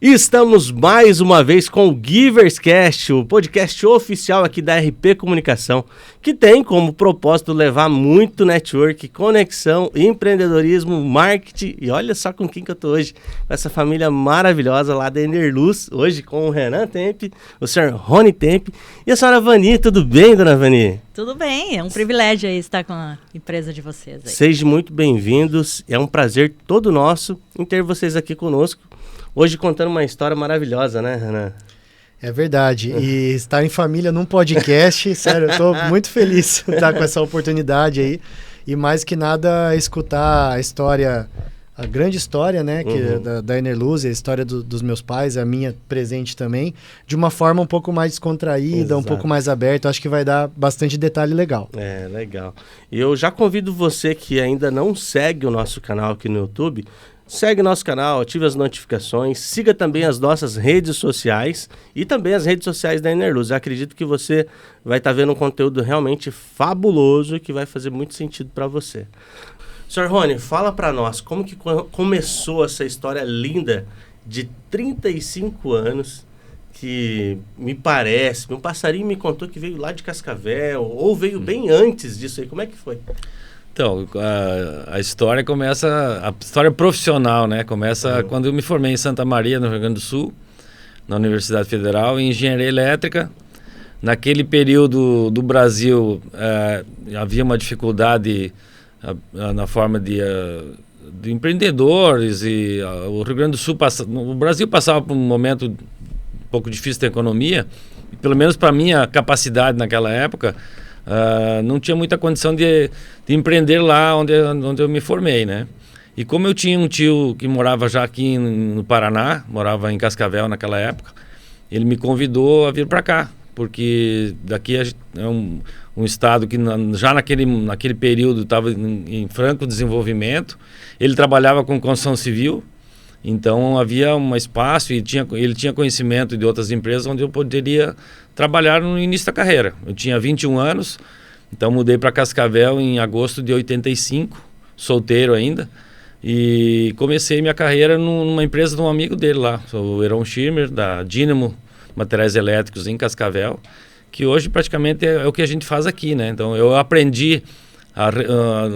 E estamos mais uma vez com o GiversCast, o podcast oficial aqui da RP Comunicação, que tem como propósito levar muito network, conexão, empreendedorismo, marketing. E olha só com quem que eu tô hoje, com essa família maravilhosa lá da Enerluz, hoje com o Renan Tempe, o senhor Rony Tempe e a senhora Vani. Tudo bem, dona Vani? Tudo bem, é um privilégio aí estar com a empresa de vocês aí. Sejam muito bem-vindos, é um prazer todo nosso em ter vocês aqui conosco. Hoje contando uma história maravilhosa, né, Renan? É verdade. E estar em família num podcast, sério, eu estou muito feliz de estar com essa oportunidade aí. E mais que nada, escutar a história, a grande história, né, da Enerluz, a história dos meus pais, a minha presente também, de uma forma um pouco mais descontraída, Exato. Um pouco mais aberta. Acho que vai dar bastante detalhe legal. É, legal. E eu já convido você que ainda não segue o nosso canal aqui no YouTube, segue nosso canal, ative as notificações, siga também as nossas redes sociais e também as redes sociais da Enerluz. Eu acredito que você vai estar vendo um conteúdo realmente fabuloso que vai fazer muito sentido para você. Sr. Rony, fala para nós como que começou essa história linda de 35 anos que me parece, um passarinho me contou que veio lá de Cascavel ou veio bem antes disso aí. Como é que foi? Então, a história começa, a história profissional, né? Começa quando eu me formei em Santa Maria, no Rio Grande do Sul, na Universidade Federal, em Engenharia Elétrica. Naquele período do Brasil, havia uma dificuldade na forma de empreendedores e o Rio Grande do Sul, o Brasil passava por um momento um pouco difícil da economia, e pelo menos para a minha capacidade naquela época, não tinha muita condição de empreender lá onde eu me formei, né? E como eu tinha um tio que morava já aqui no Paraná, morava em Cascavel naquela época, ele me convidou a vir para cá, porque daqui é um estado que já naquele período estava em franco desenvolvimento. Ele trabalhava com construção civil, então havia um espaço e ele tinha conhecimento de outras empresas onde eu poderia trabalhar no início da carreira. Eu tinha 21 anos, então mudei para Cascavel em agosto de 85, solteiro ainda, e comecei minha carreira numa empresa de um amigo dele lá, o Heron Schirmer, da Dynamo Materiais Elétricos em Cascavel, que hoje praticamente é o que a gente faz aqui, né? Então eu aprendi,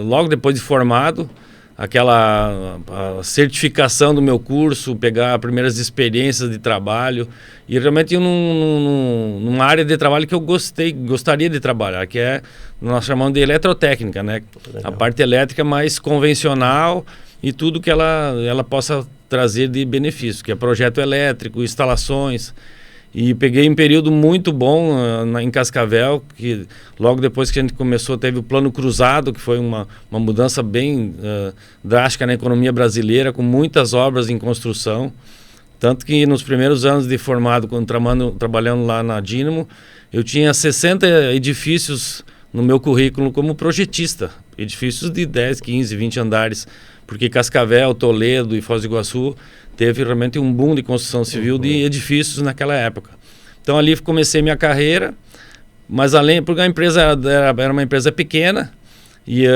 logo depois de formado, aquela certificação do meu curso, pegar as primeiras experiências de trabalho e realmente ir numa área de trabalho que eu gostaria de trabalhar, que é, nós chamamos de eletrotécnica, né? A parte elétrica mais convencional e tudo que ela possa trazer de benefício, que é projeto elétrico, instalações. E peguei um período muito bom em Cascavel, que logo depois que a gente começou teve o Plano Cruzado, que foi uma mudança bem drástica na economia brasileira, com muitas obras em construção. Tanto que nos primeiros anos de formado, quando trabalhando lá na Dynamo, eu tinha 60 edifícios no meu currículo como projetista. Edifícios de 10, 15, 20 andares, porque Cascavel, Toledo e Foz do Iguaçu teve realmente um boom de construção civil de edifícios naquela época. Então ali comecei minha carreira, mas porque a empresa era uma empresa pequena e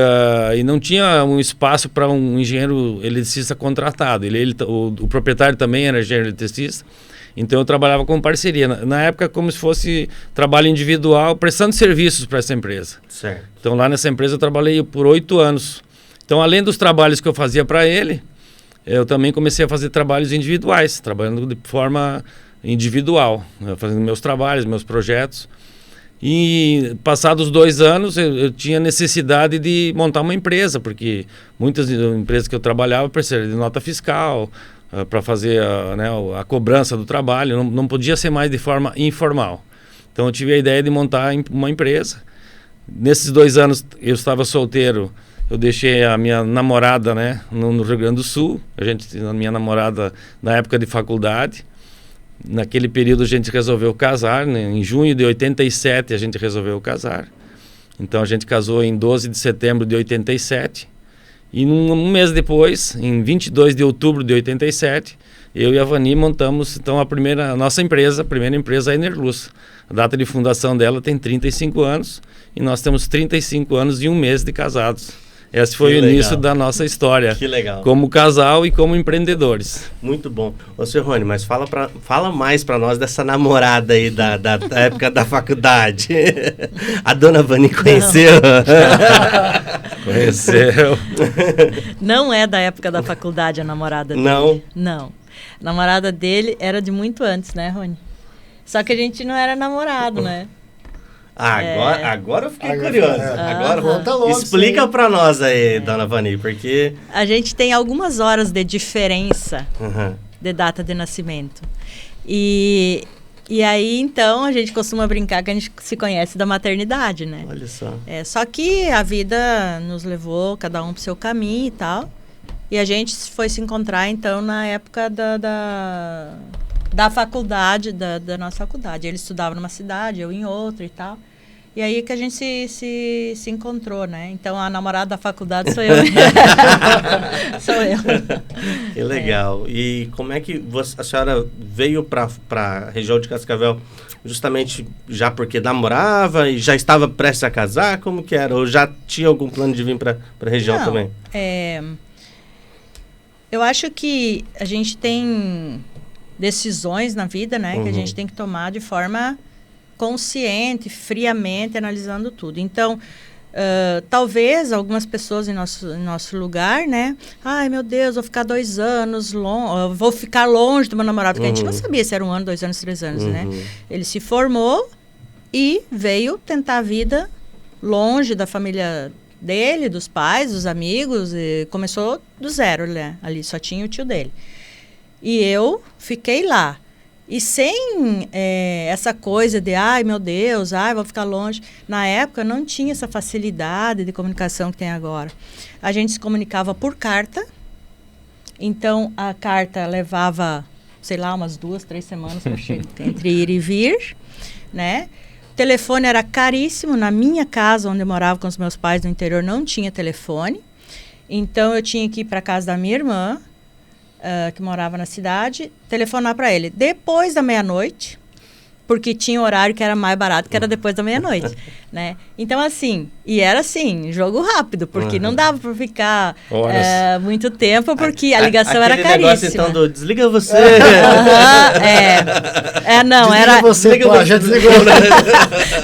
não tinha um espaço para um engenheiro eletricista contratado. O proprietário também era engenheiro eletricista, então eu trabalhava com parceria. Na época, como se fosse trabalho individual, prestando serviços para essa empresa. Certo. Então lá nessa empresa eu trabalhei por 8 anos. Então além dos trabalhos que eu fazia para ele, eu também comecei a fazer trabalhos individuais, trabalhando de forma individual, fazendo meus trabalhos, meus projetos. E passados 2 anos, eu tinha necessidade de montar uma empresa, porque muitas empresas que eu trabalhava precisavam de nota fiscal para fazer a cobrança do trabalho, não podia ser mais de forma informal. Então eu tive a ideia de montar uma empresa. Nesses 2 anos eu estava solteiro. Eu deixei a minha namorada, né, no Rio Grande do Sul. A minha namorada na época de faculdade. Naquele período a gente resolveu casar, né? Em junho de 87 a gente resolveu casar. Então a gente casou em 12 de setembro de 87. E um mês depois, em 22 de outubro de 87, eu e a Vani montamos então a primeira empresa, a Enerluz. A data de fundação dela tem 35 anos e nós temos 35 anos e 1 mês de casados. Esse foi Que o início legal. da nossa história. Que legal. Como casal e como empreendedores. Muito bom. Ô, seu Rony, mas fala mais pra nós dessa namorada aí da época da faculdade. A dona Vani conheceu? Conheceu. Não é da época da faculdade a namorada dele. Não? Não. A namorada dele era de muito antes, né, Rony? Só que a gente não era namorado, né? Agora eu fiquei curioso. Agora, conta logo explica isso aí. pra nós aí, dona Vani, porque... A gente tem algumas horas de diferença Uhum. de data de nascimento. E aí, então, a gente costuma brincar que a gente se conhece da maternidade, né? Olha só. Só que a vida nos levou cada um pro seu caminho e tal. E a gente foi se encontrar, então, na época da faculdade, da nossa faculdade. Ele estudava numa cidade, eu em outra e tal. E aí que a gente se encontrou, né? Então, a namorada da faculdade sou eu. Sou eu. Que legal. E como é que a senhora veio para a região de Cascavel justamente já porque namorava e já estava prestes a casar? Como que era? Ou já tinha algum plano de vir para a região Não, também? Eu acho que a gente tem decisões na vida, né? Que a gente tem que tomar de forma consciente, friamente, analisando tudo. Então, talvez algumas pessoas em nosso lugar, né? Ai, meu Deus, vou ficar 2 anos longe, vou ficar longe do meu namorado, porque a gente não sabia se era 1 ano, 2 anos, 3 anos, né? Ele se formou e veio tentar a vida longe da família dele, dos pais, dos amigos, e começou do zero, né? Ali só tinha o tio dele. E eu fiquei lá. E sem essa coisa de, ai, meu Deus, ai, vou ficar longe. Na época, não tinha essa facilidade de comunicação que tem agora. A gente se comunicava por carta. Então, a carta levava, sei lá, umas 2, 3 semanas para chegar, entre ir e vir, né? O telefone era caríssimo. Na minha casa, onde eu morava com os meus pais no interior, não tinha telefone. Então, eu tinha que ir para a casa da minha irmã, que morava na cidade, telefonar para ele depois da meia-noite, porque tinha um horário que era mais barato, que era depois da meia-noite, né? Então, assim, e era assim, jogo rápido, porque não dava para ficar muito tempo, porque a ligação era caríssima. Negócio, então, do desliga você. Não, desliga era... você, Desliga pô, você. já desligou.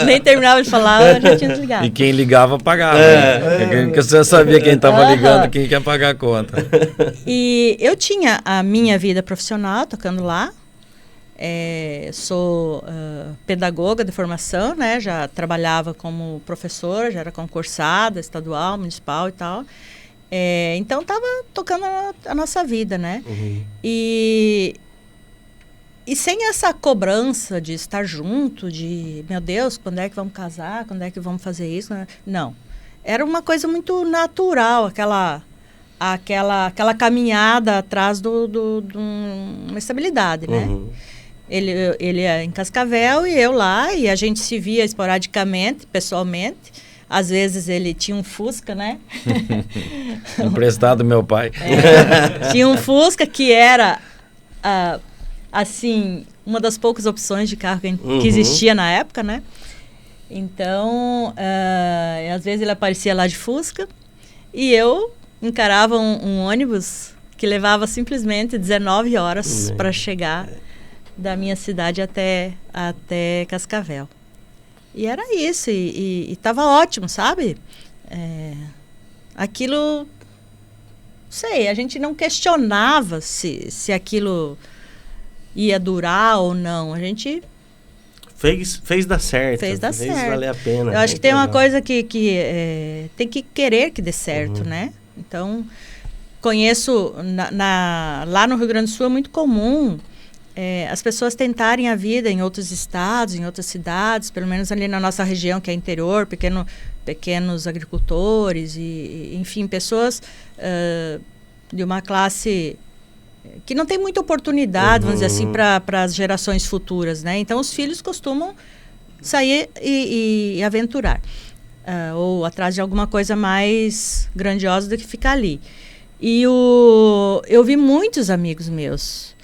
Nem terminava de falar, eu já tinha desligado. E quem ligava pagava. Porque você sabia quem estava ligando, quem quer pagar a conta. E eu tinha a minha vida profissional tocando lá. Sou pedagoga de formação, né? Já trabalhava como professora, já era concursada, estadual, municipal e tal. Então, estava tocando a nossa vida, né? E sem essa cobrança de estar junto, de, meu Deus, quando é que vamos casar? Quando é que vamos fazer isso? Não. Era uma coisa muito natural, aquela caminhada atrás de uma estabilidade, né? Ele é em Cascavel e eu lá, e a gente se via esporadicamente, pessoalmente. Às vezes ele tinha um Fusca, né? Emprestado do meu pai. Tinha um Fusca que era, assim, uma das poucas opções de carro que existia na época, né? Então, às vezes ele aparecia lá de Fusca e eu encarava um ônibus que levava simplesmente 19 horas para chegar da minha cidade até Cascavel. E era isso, e estava ótimo, sabe? Aquilo, sei, a gente não questionava se aquilo ia durar ou não. A gente fez dar certo. Fez valer a pena. Eu acho que tem uma coisa que tem que querer que dê certo, né? Então, conheço, lá no Rio Grande do Sul é muito comum as pessoas tentarem a vida em outros estados, em outras cidades, pelo menos ali na nossa região, que é interior, pequenos agricultores, e enfim, pessoas de uma classe que não tem muita oportunidade, vamos dizer assim, para as gerações futuras, né? Então, os filhos costumam sair e aventurar, ou atrás de alguma coisa mais grandiosa do que ficar ali. E eu vi muitos amigos meus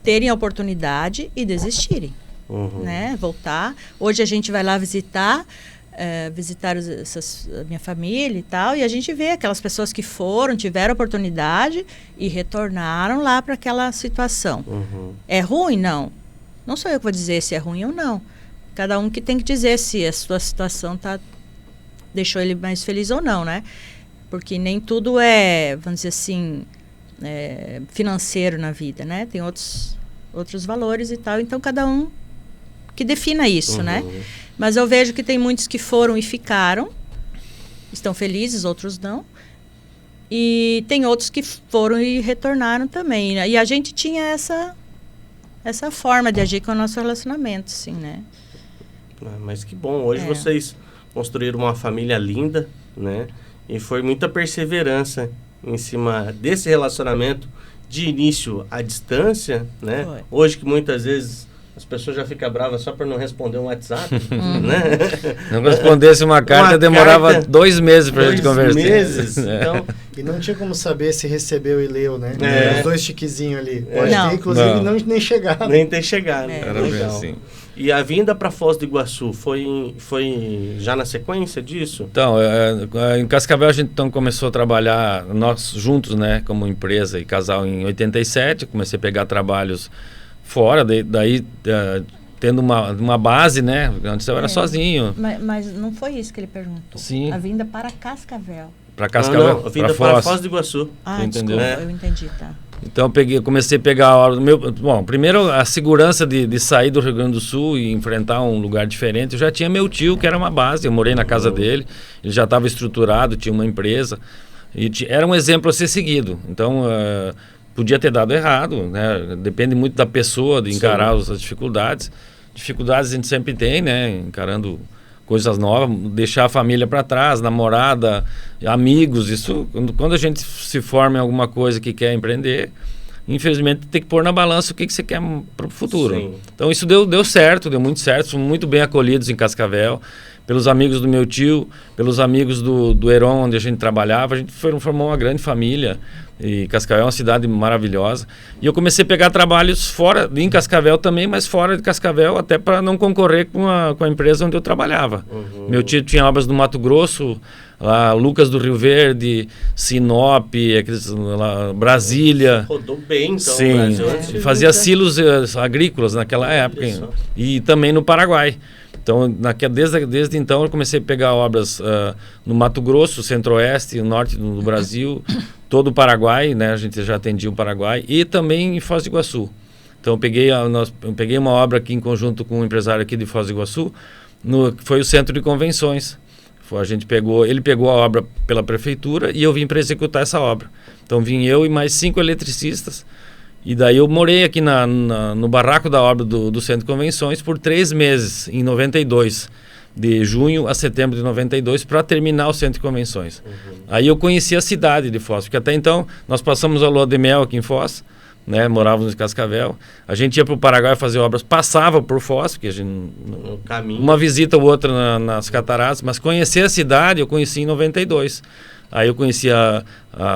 terem a oportunidade e desistirem, né? Voltar. Hoje a gente vai lá visitar, visitar a minha família e tal, e a gente vê aquelas pessoas que foram, tiveram oportunidade e retornaram lá para aquela situação. É ruim? Não sou eu que vou dizer se é ruim ou não. Cada um que tem que dizer se a sua situação deixou ele mais feliz ou não, né? Porque nem tudo é, vamos dizer assim, financeiro na vida, né? Tem outros valores e tal, então cada um que defina isso, né? Mas eu vejo que tem muitos que foram e ficaram, estão felizes, outros não. E tem outros que foram e retornaram também, né? E a gente tinha essa forma de agir com o nosso relacionamento, sim, né? Mas que bom, hoje vocês construíram uma família linda, né? E foi muita perseverança em cima desse relacionamento de início à distância, né? Foi. Hoje que muitas vezes as pessoas já ficam bravas só por não responder um WhatsApp, né? Não respondesse uma carta, demorava 2 meses para a gente conversar. 2 meses, então... E não tinha como saber se recebeu e leu, né? Os 2 tiquezinhos ali. Pode ter, inclusive, nem chegar. Nem ter chegado. Era bem assim. E a vinda para Foz do Iguaçu foi já na sequência disso? Então, em Cascavel a gente então começou a trabalhar, nós juntos, né, como empresa e casal em 87, comecei a pegar trabalhos fora, daí tendo uma base, né, antes eu era sozinho. Mas não foi isso que ele perguntou. Sim. A vinda para Cascavel. Para Cascavel, não, a vinda para Foz do Iguaçu. Entendeu? Desculpa, eu entendi, tá. Então comecei a pegar a hora do meu... Bom, primeiro a segurança de sair do Rio Grande do Sul e enfrentar um lugar diferente. Eu já tinha meu tio, que era uma base, eu morei na casa dele, ele já estava estruturado, tinha uma empresa, e era um exemplo a ser seguido. Então, podia ter dado errado, né? Depende muito da pessoa, de encarar as dificuldades. Dificuldades a gente sempre tem, né? Encarando coisas novas, deixar a família para trás, namorada, amigos, isso, quando a gente se forma em alguma coisa que quer empreender, infelizmente tem que pôr na balança o que você quer para o futuro. Sim. Então isso deu certo, deu muito certo, fomos muito bem acolhidos em Cascavel, pelos amigos do meu tio, pelos amigos do Heron, onde a gente trabalhava, a gente formou uma grande família, e Cascavel é uma cidade maravilhosa, e eu comecei a pegar trabalhos em Cascavel também, mas fora de Cascavel, até para não concorrer com a empresa onde eu trabalhava. Meu tio tinha obras no Mato Grosso, lá, Lucas do Rio Verde, Sinop, Brasília. Rodou bem, então. Sim, fazia silos agrícolas naquela época, e também no Paraguai. Então, desde então, eu comecei a pegar obras no Mato Grosso, Centro-Oeste, Norte do Brasil, todo o Paraguai, né? A gente já atendia o Paraguai, e também em Foz do Iguaçu. Então, eu peguei uma obra aqui em conjunto com um empresário aqui de Foz do Iguaçu, que foi o Centro de Convenções. Ele pegou a obra pela prefeitura e eu vim para executar essa obra. Então, vim eu e mais 5 eletricistas. E daí eu morei aqui no barraco da obra do Centro de Convenções por 3 meses, em 92, de junho a setembro de 92, para terminar o Centro de Convenções. Aí eu conheci a cidade de Foz, porque até então nós passamos a lua de mel aqui em Foz, né, morávamos em Cascavel. A gente ia para o Paraguai fazer obras, passava por Foz, porque a gente, uma visita ou outra nas cataratas, mas conhecer a cidade eu conheci em 92. Aí eu conheci a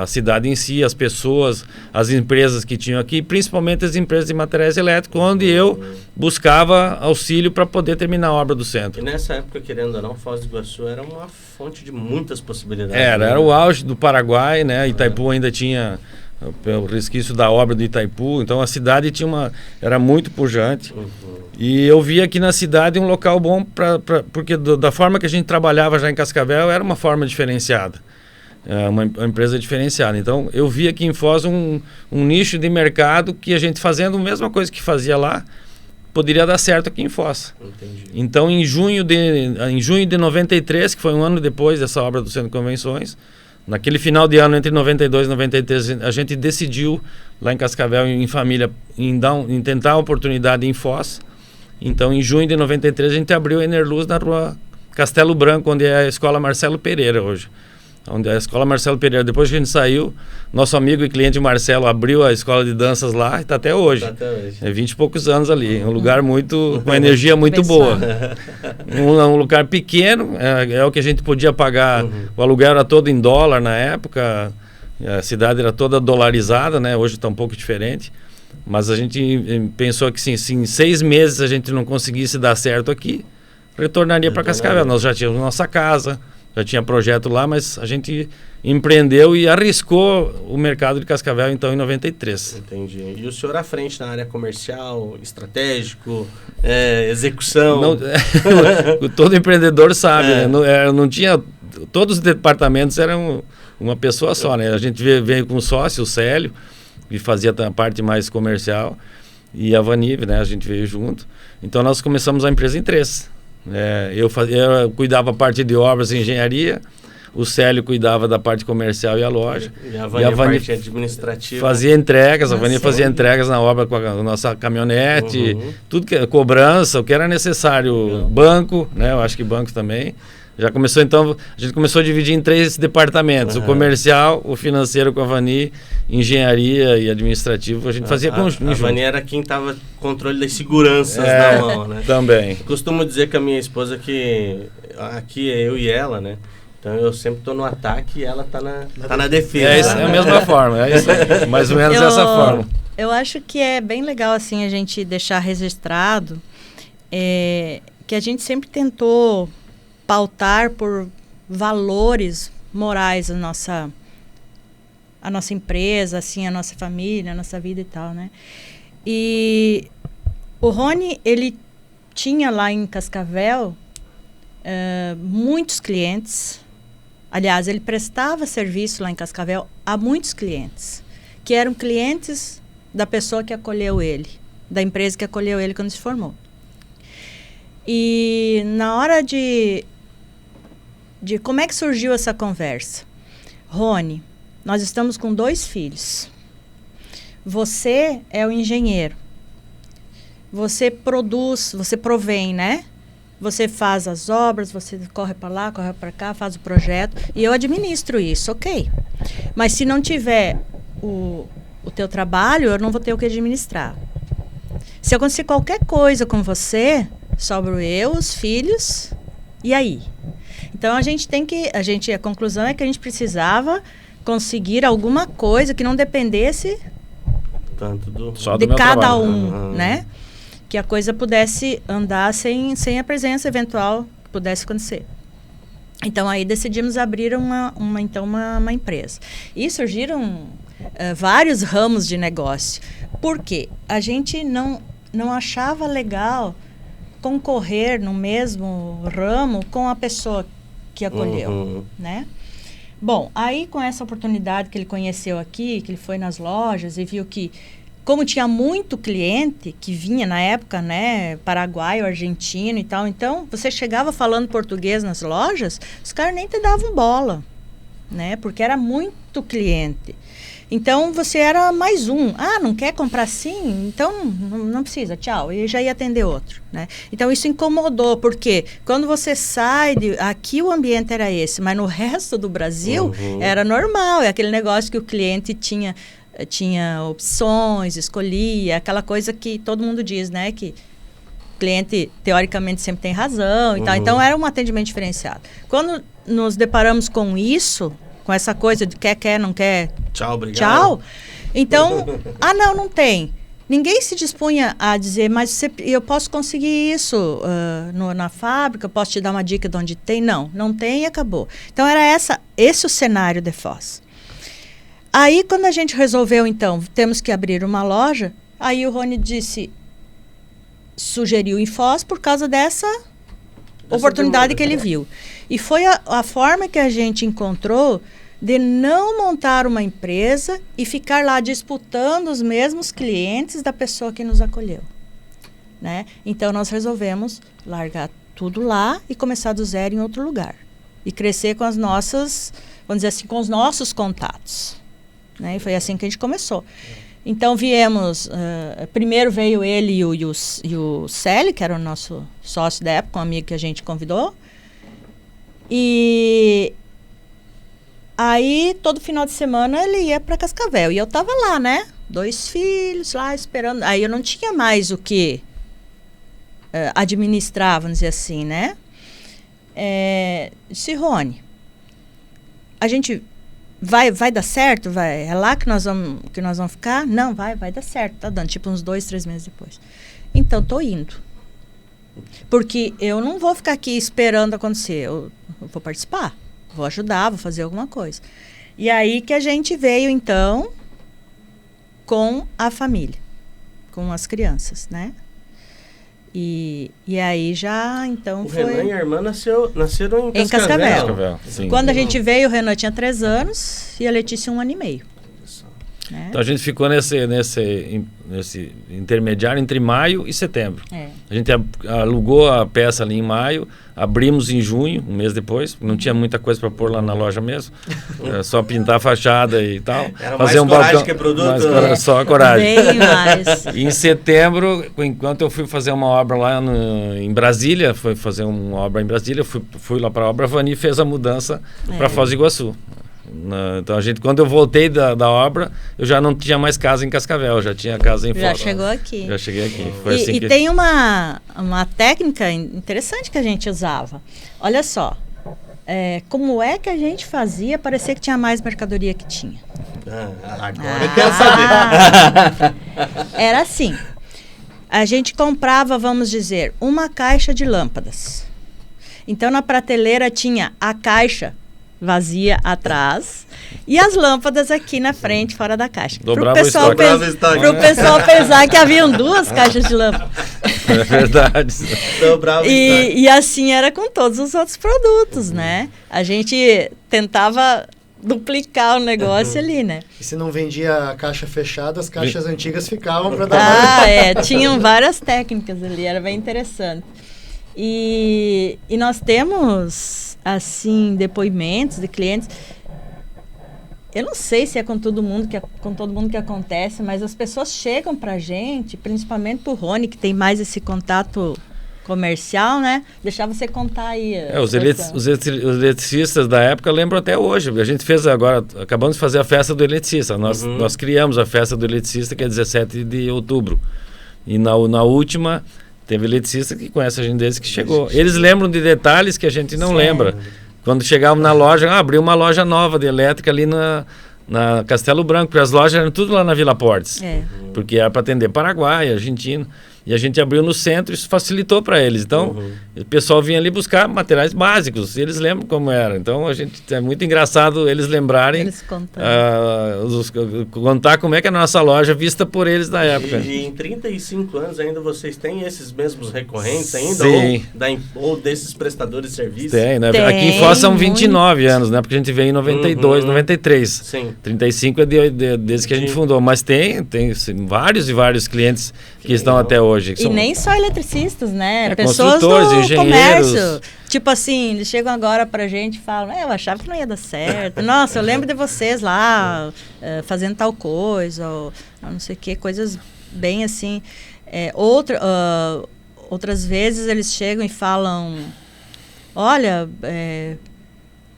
cidade em si, as pessoas, as empresas que tinham aqui, principalmente as empresas de materiais elétricos, onde eu buscava auxílio para poder terminar a obra do centro. E nessa época, querendo ou não, Foz do Iguaçu era uma fonte de muitas possibilidades. Era o auge do Paraguai, né? Itaipu ainda tinha o resquício da obra do Itaipu, então a cidade era muito pujante. E eu vi aqui na cidade um local bom, porque da forma que a gente trabalhava já em Cascavel, era uma forma diferenciada. Uma empresa diferenciada. Então, eu vi aqui em Foz um nicho de mercado que a gente fazendo a mesma coisa que fazia lá, poderia dar certo aqui em Foz. Entendi. Então, em junho de 93, que foi um ano depois dessa obra do Centro de Convenções, naquele final de ano, entre 92 e 93, a gente decidiu, lá em Cascavel, em família, em tentar a oportunidade em Foz. Então, em junho de 93, a gente abriu a Enerluz na rua Castelo Branco, onde é a Escola Marcelo Pereira hoje. Onde a Escola Marcelo Pereira, depois que a gente saiu, nosso amigo e cliente Marcelo abriu a escola de danças lá e está até hoje. É 20 e poucos anos ali. Um lugar com uma energia muito boa. Um lugar pequeno, é o que a gente podia pagar. O aluguel era todo em dólar na época, a cidade era toda dolarizada, né? Hoje está um pouco diferente. Mas a gente pensou que se em 6 meses a gente não conseguisse dar certo aqui, retornaria para Cascavel. Nós já tínhamos nossa casa, já tinha projeto lá, mas a gente empreendeu e arriscou o mercado de Cascavel, então, em 93. Entendi. E o senhor à frente na área comercial, estratégico, execução? Não, todo empreendedor sabe, né? Não tinha... Todos os departamentos eram uma pessoa só, né? A gente veio com o sócio, o Célio, que fazia a parte mais comercial, e a Vanive, né? A gente veio junto. Então, nós começamos a empresa em 3. Eu cuidava a parte de obras e engenharia, o Célio cuidava da parte comercial e a loja. E a Vani parte administrativa. Fazia entregas, a Vani fazia entregas na obra com a nossa caminhonete, tudo que cobrança, o que era necessário, banco, né? Eu acho que banco também. Já começou, então, a gente começou a dividir em 3 departamentos, o comercial, o financeiro com a Vani, engenharia e administrativo, a gente fazia conjunto. A Vani era quem estava controle das seguranças na mão, né? Também. Costumo dizer com a minha esposa que aqui é eu e ela, né? Então eu sempre estou no ataque e ela tá na defesa. É a mesma forma, é isso aí, mais ou menos dessa forma. Eu acho que é bem legal assim a gente deixar registrado que a gente sempre tentou pautar por valores morais a nossa empresa, assim, a nossa família, a nossa vida e tal, né? E o Rony, ele tinha lá em Cascavel muitos clientes. Aliás, ele prestava serviço lá em Cascavel a muitos clientes, que eram clientes da pessoa que acolheu ele, da empresa que acolheu ele quando se formou. E na hora de como é que surgiu essa conversa? Rony, nós estamos com 2 filhos. Você é o engenheiro. Você produz, você provém, né? Você faz as obras, você corre para lá, corre para cá, faz o projeto. E eu administro isso, ok. Mas se não tiver o teu trabalho, eu não vou ter o que administrar. Se acontecer qualquer coisa com você, sobro eu, os filhos, e aí? Então a conclusão é que a gente precisava conseguir alguma coisa que não dependesse tanto de cada um, né? Que a coisa pudesse andar sem a presença eventual que pudesse acontecer. Então aí decidimos abrir uma empresa. E surgiram vários ramos de negócio. Por quê? A gente não achava legal concorrer no mesmo ramo com a pessoa que acolheu, né? Bom, aí com essa oportunidade que ele conheceu aqui, que ele foi nas lojas e viu que, como tinha muito cliente que vinha na época, né, paraguaio, argentino e tal, então você chegava falando português nas lojas, os caras nem te davam bola, né, porque era muito cliente. Então, você era mais um. Ah, não quer comprar sim? Então, não precisa, tchau. E já ia atender outro, né? Então, isso incomodou, porque quando você sai... Aqui o ambiente era esse, mas no resto do Brasil era normal. É aquele negócio que o cliente tinha opções, escolhia, aquela coisa que todo mundo diz, né? Que o cliente, teoricamente, sempre tem razão e tal. Então, era um atendimento diferenciado. Quando nos deparamos com isso... com essa coisa de quer, não quer... Tchau, obrigado. Tchau. Então, não tem. Ninguém se dispunha a dizer, mas eu posso conseguir isso na fábrica, posso te dar uma dica de onde tem? Não tem e acabou. Então, era esse o cenário de Foz. Aí, quando a gente resolveu, então, temos que abrir uma loja, aí o Rony sugeriu em Foz por causa dessa oportunidade que ele viu. E foi a forma que a gente encontrou de não montar uma empresa e ficar lá disputando os mesmos clientes da pessoa que nos acolheu, né? Então, nós resolvemos largar tudo lá e começar do zero em outro lugar. E crescer com as nossas, vamos dizer assim, com os nossos contatos, né? E foi assim que a gente começou. Então, viemos... primeiro veio ele e o Célio, que era o nosso sócio da época, um amigo que a gente convidou. E aí, todo final de semana, ele ia para Cascavel. E eu estava lá, né? 2 filhos lá esperando. Aí eu não tinha mais o que administrar, vamos dizer assim, né? Disse, Rony, a gente vai dar certo? É lá que nós vamos ficar? Não, vai dar certo. Tá dando, tipo uns 2, 3 meses depois. Então, tô indo. Porque eu não vou ficar aqui esperando acontecer. Eu vou participar, vou ajudar, vou fazer alguma coisa. E aí que a gente veio, então, com a família, com as crianças, né? E aí já, então, o foi... Renan e a irmã nasceram em Em Cascavel. Sim. Quando a gente veio, o Renan tinha 3 anos e a Letícia 1 ano e meio. Né? Então a gente ficou nesse intermediário entre maio e setembro. A gente alugou a peça ali em maio, abrimos em junho, um mês depois, não tinha muita coisa para pôr lá na loja mesmo, só pintar a fachada e tal. Era fazer mais coragem que produto. Só a coragem. Bem mais. E em setembro, enquanto eu fui fazer uma obra lá em Brasília, fui fazer uma obra em Brasília, fui lá para a obra, a Vani fez a mudança para Foz do Iguaçu. Então quando eu voltei da obra, eu já não tinha mais casa em Cascavel, já tinha casa em Foz. Já chegou aqui. Já cheguei aqui. Foi assim e tem uma técnica interessante que a gente usava. Olha só, como é que a gente fazia parecer que tinha mais mercadoria que tinha? Agora eu quero saber. Era assim, a gente comprava, vamos dizer, uma caixa de lâmpadas. Então na prateleira tinha a caixa vazia atrás e as lâmpadas aqui na frente, fora da caixa. Para o pessoal pensar que haviam 2 caixas de lâmpada. É verdade. E assim era com todos os outros produtos, né? A gente tentava duplicar o negócio ali, né? E se não vendia a caixa fechada, as caixas antigas ficavam para dar tinham várias técnicas ali, era bem interessante. E nós temos, assim, depoimentos de clientes. Eu não sei se é com todo mundo que acontece, mas as pessoas chegam pra gente, principalmente pro Rony, que tem mais esse contato comercial, né? Deixar você contar aí. Os eletricistas da época lembram até hoje. A gente fez agora, acabamos de fazer a festa do eletricista. Nós criamos a festa do eletricista, que é 17 de outubro. E na última... Teve eletricista que conhece a gente desde que chegou. Eles lembram de detalhes que a gente não lembra. Quando chegavam na loja, abriu uma loja nova de elétrica ali na Castelo Branco, porque as lojas eram tudo lá na Vila Portes. Porque era para atender Paraguai, Argentina. E a gente abriu no centro, isso facilitou para eles. Então, o pessoal vinha ali buscar materiais básicos, e eles lembram como era. Então, é muito engraçado eles lembrarem, eles contar como é que é a nossa loja vista por eles na época. E em 35 anos ainda vocês têm esses mesmos recorrentes ainda? Sim. Ou desses prestadores de serviço? Tem, né? Aqui em Foz são 29 anos, né? Porque a gente veio em 92, 93. Sim. 35 é desde que a gente fundou. Mas tem vários e vários clientes que estão até hoje. E nem só eletricistas, né? Pessoas do engenheiros. Comércio. Tipo assim, eles chegam agora pra gente e falam, eu achava que não ia dar certo. Nossa, eu lembro de vocês lá fazendo tal coisa, ou não sei o que, coisas bem assim. Outras vezes eles chegam e falam, olha,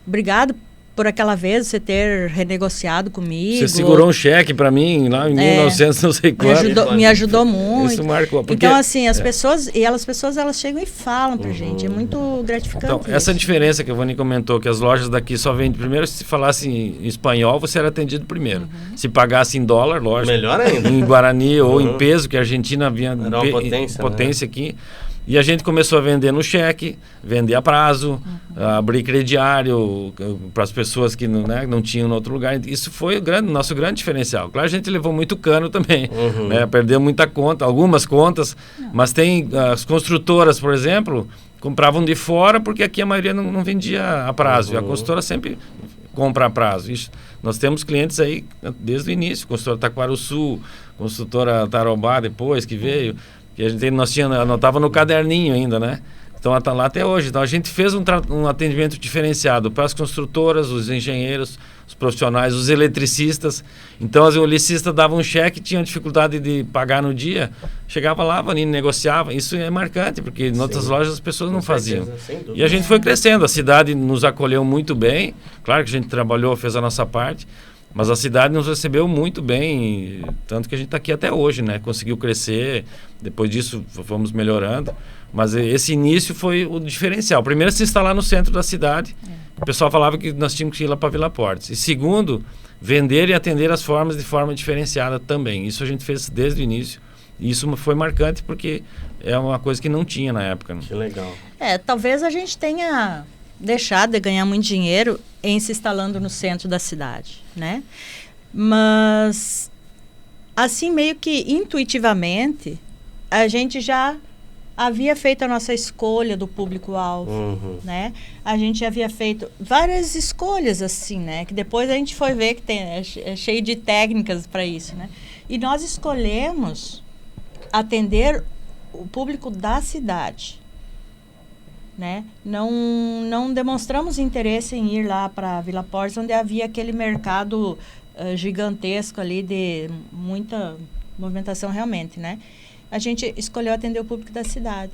obrigado por aquela vez você ter renegociado comigo. Você segurou um cheque para mim lá em 1900, não sei quando. Me ajudou muito. Isso marcou. Porque, então, assim, as pessoas elas chegam e falam pra gente. É muito gratificante. Então, essa diferença que a Vani comentou, que as lojas daqui só vendem primeiro, se falasse em espanhol, você era atendido primeiro. Se pagasse em dólar, lógico. Melhor ainda. Em Guarani ou em peso, que a Argentina havia potência, né? aqui. E a gente começou a vender no cheque, vender a prazo, abrir crediário para as pessoas que não tinham em outro lugar. Isso foi o nosso grande diferencial. Claro, a gente levou muito cano também, né? Perdeu muita conta, algumas contas, mas tem as construtoras, por exemplo, compravam de fora porque aqui a maioria não vendia a prazo. E a construtora sempre compra a prazo. Nós temos clientes aí desde o início, construtora Taquarussu, construtora Tarobá depois que veio. Que nós anotava no caderninho ainda, né? Então está lá até hoje. Então a gente fez um atendimento diferenciado para as construtoras, os engenheiros, os profissionais, os eletricistas. Então o eletricista dava um cheque, tinha dificuldade de pagar no dia, chegava lá, negociava. Isso é marcante, porque em outras lojas as pessoas não faziam. E a gente foi crescendo, a cidade nos acolheu muito bem. Claro que a gente trabalhou, fez a nossa parte. Mas a cidade nos recebeu muito bem, tanto que a gente está aqui até hoje, né? Conseguiu crescer, depois disso fomos melhorando. Mas esse início foi o diferencial. Primeiro, se instalar no centro da cidade. O pessoal falava que nós tínhamos que ir lá para Vila Portes. E segundo, vender e atender as formas de forma diferenciada também. Isso a gente fez desde o início. Isso foi marcante porque é uma coisa que não tinha na época. Né? Que legal. Talvez a gente tenha deixado de ganhar muito dinheiro em se instalando no centro da cidade, né? Mas, assim, meio que intuitivamente, a gente já havia feito a nossa escolha do público-alvo, né? A gente havia feito várias escolhas, assim, né? Que depois a gente foi ver que é cheio de técnicas para isso, né? E nós escolhemos atender o público da cidade, né? Não demonstramos interesse em ir lá para Vila Portes, onde havia aquele mercado gigantesco ali de muita movimentação realmente, né? A gente escolheu atender o público da cidade.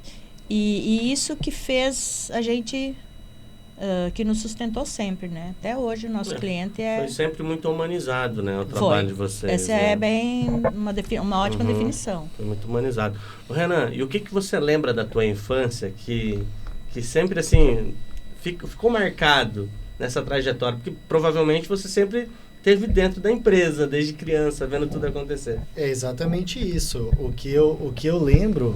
E isso que fez a gente, que nos sustentou sempre, né? Até hoje o nosso cliente Foi sempre muito humanizado, né? O trabalho de vocês. Essa né? é bem uma ótima definição. Foi muito humanizado. Ô, Renan, e o que você lembra da tua infância que sempre, assim, ficou marcado nessa trajetória? Porque provavelmente você sempre esteve dentro da empresa, desde criança, vendo tudo acontecer. É exatamente isso. O que eu lembro,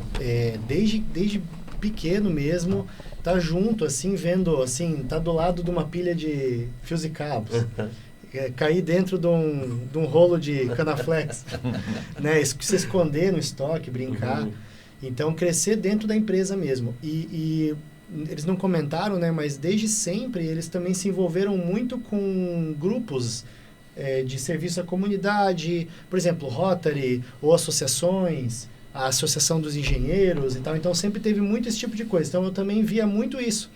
desde pequeno mesmo, tá junto, assim, vendo, assim, tá do lado de uma pilha de fios e cabos. Cair dentro de um rolo de Canaflex, né? Se esconder no estoque, brincar. Então, crescer dentro da empresa mesmo. E eles não comentaram, né? Mas desde sempre eles também se envolveram muito com grupos de serviço à comunidade, por exemplo, Rotary ou associações, a Associação dos Engenheiros e tal. Então, sempre teve muito esse tipo de coisa. Então, eu também via muito isso.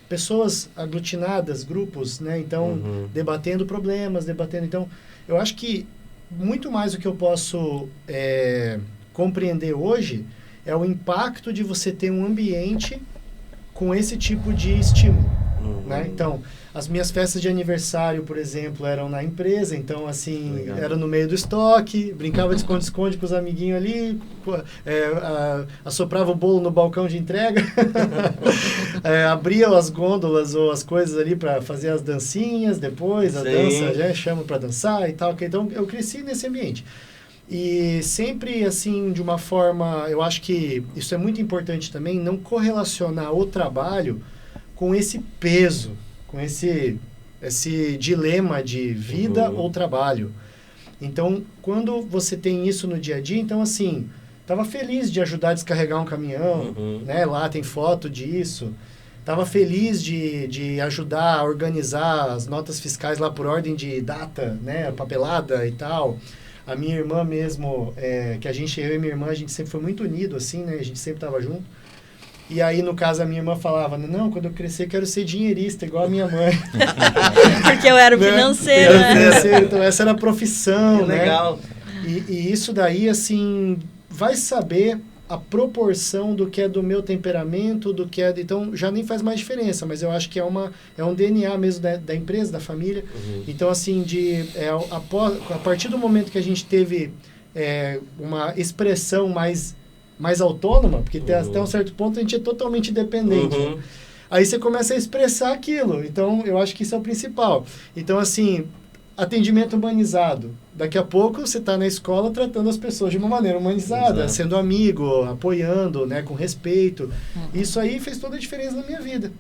Pessoas aglutinadas, grupos, né? Então, debatendo problemas, Então, eu acho que muito mais do que eu posso compreender hoje é o impacto de você ter um ambiente com esse tipo de estímulo. Né? Então, as minhas festas de aniversário, por exemplo, eram na empresa. Então, assim, era no meio do estoque, brincava de esconde-esconde com os amiguinhos ali, assoprava o bolo no balcão de entrega, abria as gôndolas ou as coisas ali para fazer as dancinhas depois, a dança, já chama para dançar e tal. Então, eu cresci nesse ambiente. E sempre, assim, de uma forma, eu acho que isso é muito importante também, não correlacionar o trabalho com esse peso, com esse dilema de vida ou trabalho. Então, quando você tem isso no dia a dia, então, assim, estava feliz de ajudar a descarregar um caminhão, né? Lá tem foto disso. Estava feliz de ajudar a organizar as notas fiscais lá por ordem de data, né? Papelada e tal. A minha irmã mesmo, eu e minha irmã, a gente sempre foi muito unido, assim, né? A gente sempre estava junto. E aí, no caso, a minha irmã falava, não, quando eu crescer, quero ser dinheirista, igual a minha mãe. Porque eu era o financeiro, né? Então, essa era a profissão, né? Legal. E isso daí, assim, vai saber a proporção do que é do meu temperamento, do que é... Então, já nem faz mais diferença, mas eu acho que é um DNA mesmo da empresa, da família. Então, assim, a partir do momento que a gente teve uma expressão mais autônoma, porque até um certo ponto a gente é totalmente dependente. Né? Aí você começa a expressar aquilo. Então, eu acho que isso é o principal. Então, assim, atendimento humanizado. Daqui a pouco você está na escola tratando as pessoas de uma maneira humanizada, sendo amigo, apoiando, né, com respeito. Isso aí fez toda a diferença na minha vida.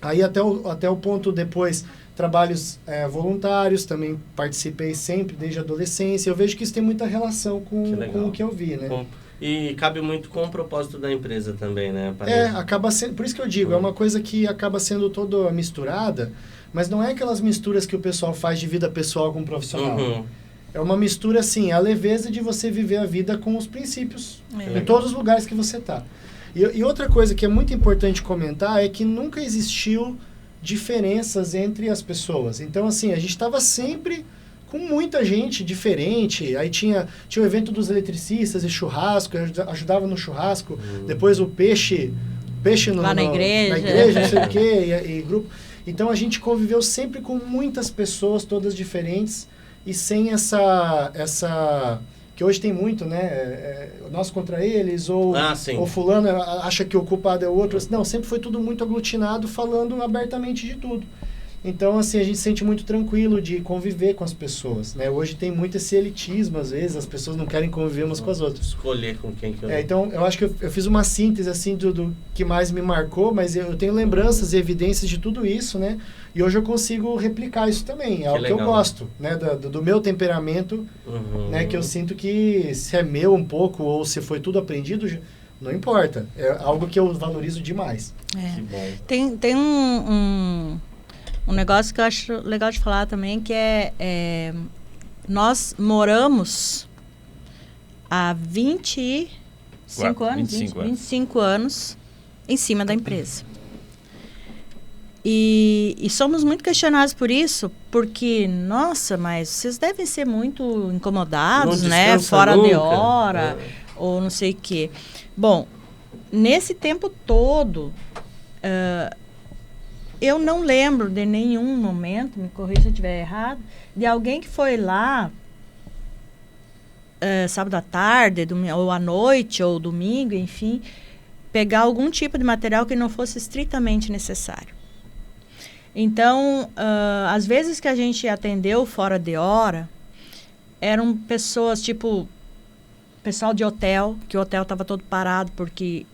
Aí até o ponto depois, trabalhos voluntários, também participei sempre, desde a adolescência. Eu vejo que isso tem muita relação com o que eu vi, né? E cabe muito com o propósito da empresa também, né? Acaba sendo... Por isso que eu digo, é uma coisa que acaba sendo toda misturada, mas não é aquelas misturas que o pessoal faz de vida pessoal com profissional. É uma mistura, assim, a leveza de você viver a vida com os princípios em todos os lugares que você está. E outra coisa que é muito importante comentar é que nunca existiu diferenças entre as pessoas. Então, assim, a gente estava sempre com muita gente diferente. Aí tinha o evento dos eletricistas e churrasco, eu ajudava no churrasco. Depois o peixe na igreja. Na igreja, não sei o quê, e grupo. Então, a gente conviveu sempre com muitas pessoas, todas diferentes, e sem essa que hoje tem muito, né? Nós contra eles, ou fulano acha que o culpado é o outro. Não, sempre foi tudo muito aglutinado, falando abertamente de tudo. Então, assim, a gente se sente muito tranquilo de conviver com as pessoas, né? Hoje tem muito esse elitismo, às vezes, as pessoas não querem conviver umas com as outras. Escolher com quem que eu... Então, eu acho que eu fiz uma síntese, assim, do que mais me marcou, mas eu tenho lembranças e evidências de tudo isso, né? E hoje eu consigo replicar isso também, é algo que eu gosto, né? Do meu temperamento, né? Que eu sinto que se é meu um pouco ou se foi tudo aprendido, não importa. É algo que eu valorizo demais. Que bom. Tem um negócio que eu acho legal de falar também, que nós moramos há 25 anos em cima da empresa. E somos muito questionados por isso, porque, nossa, mas vocês devem ser muito incomodados, né? Fora nunca. de hora, ou não sei o quê. Bom, nesse tempo todo... eu não lembro de nenhum momento, me corrija se eu estiver errado, de alguém que foi lá sábado à tarde, ou à noite, ou domingo, enfim, pegar algum tipo de material que não fosse estritamente necessário. Então, às vezes que a gente atendeu fora de hora, eram pessoas tipo... pessoal de hotel, que o hotel estava todo parado porque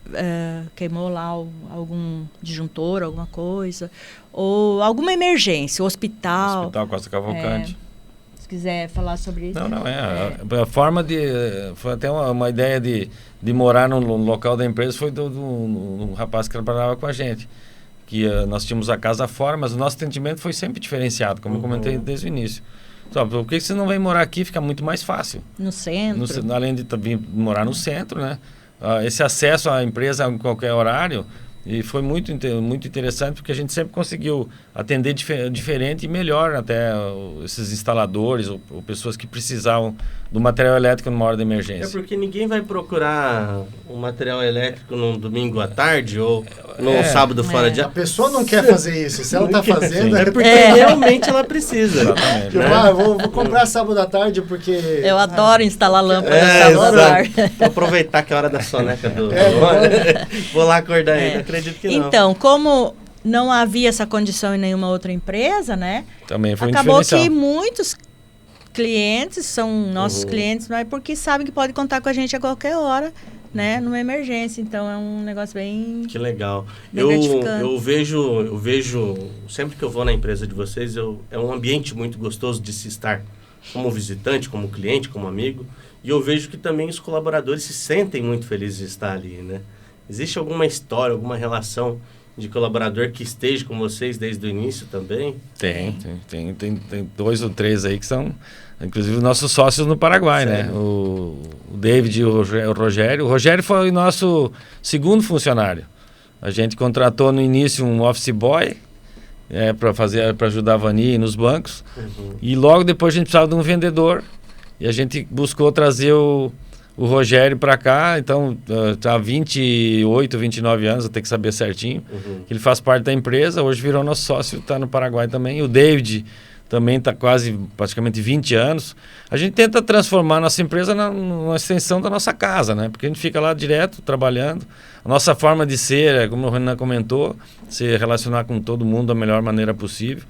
queimou lá algum disjuntor, alguma coisa, ou alguma emergência, o hospital. Hospital Costa Cavalcante. Se quiser falar sobre isso. A forma de... Foi até uma ideia de morar no local da empresa, foi do rapaz que trabalhava com a gente. Que nós tínhamos a casa fora, mas o nosso atendimento foi sempre diferenciado, como eu comentei desde o início. Por que você não vem morar aqui? Fica muito mais fácil. No centro. Além de vir morar no centro, né? Esse acesso à empresa em qualquer horário, e foi muito interessante, porque a gente sempre conseguiu atender diferente e melhor até esses instaladores ou pessoas que precisavam do material elétrico numa hora de emergência. É porque ninguém vai procurar um material elétrico num domingo à tarde ou num sábado fora de... A pessoa não quer fazer isso. Se ela está fazendo, é porque realmente ela precisa. Exatamente. Tipo, vou comprar sábado à tarde porque... Eu adoro instalar lâmpada sábado à tarde. Vou aproveitar que é a hora da soneca do... Vou lá acordar ainda, acredito que não. Então, como não havia essa condição em nenhuma outra empresa, né? Também foi acabou diferencial. Que muitos clientes são nossos clientes, mas porque sabem que pode contar com a gente a qualquer hora, né? Numa emergência. Então é um negócio bem... Que legal. Bem gratificante. Eu vejo, sempre que eu vou na empresa de vocês, é um ambiente muito gostoso de se estar, como visitante, como cliente, como amigo. E eu vejo que também os colaboradores se sentem muito felizes de estar ali, né? Existe alguma história, alguma relação de colaborador que esteja com vocês desde o início também? Tem 2 ou 3 aí que são, inclusive, nossos sócios no Paraguai, Sério? né? O David e o Rogério. O Rogério foi o nosso segundo funcionário. A gente contratou no início um office boy para ajudar a Vani nos bancos. E logo depois a gente precisava de um vendedor. E a gente buscou trazer o Rogério para cá, então tá há 28, 29 anos, eu tenho que saber certinho. Ele faz parte da empresa, hoje virou nosso sócio, está no Paraguai também. E o David também está praticamente 20 anos. A gente tenta transformar a nossa empresa numa extensão da nossa casa, né? Porque a gente fica lá direto, trabalhando. A nossa forma de ser, como o Renan comentou, se relacionar com todo mundo da melhor maneira possível.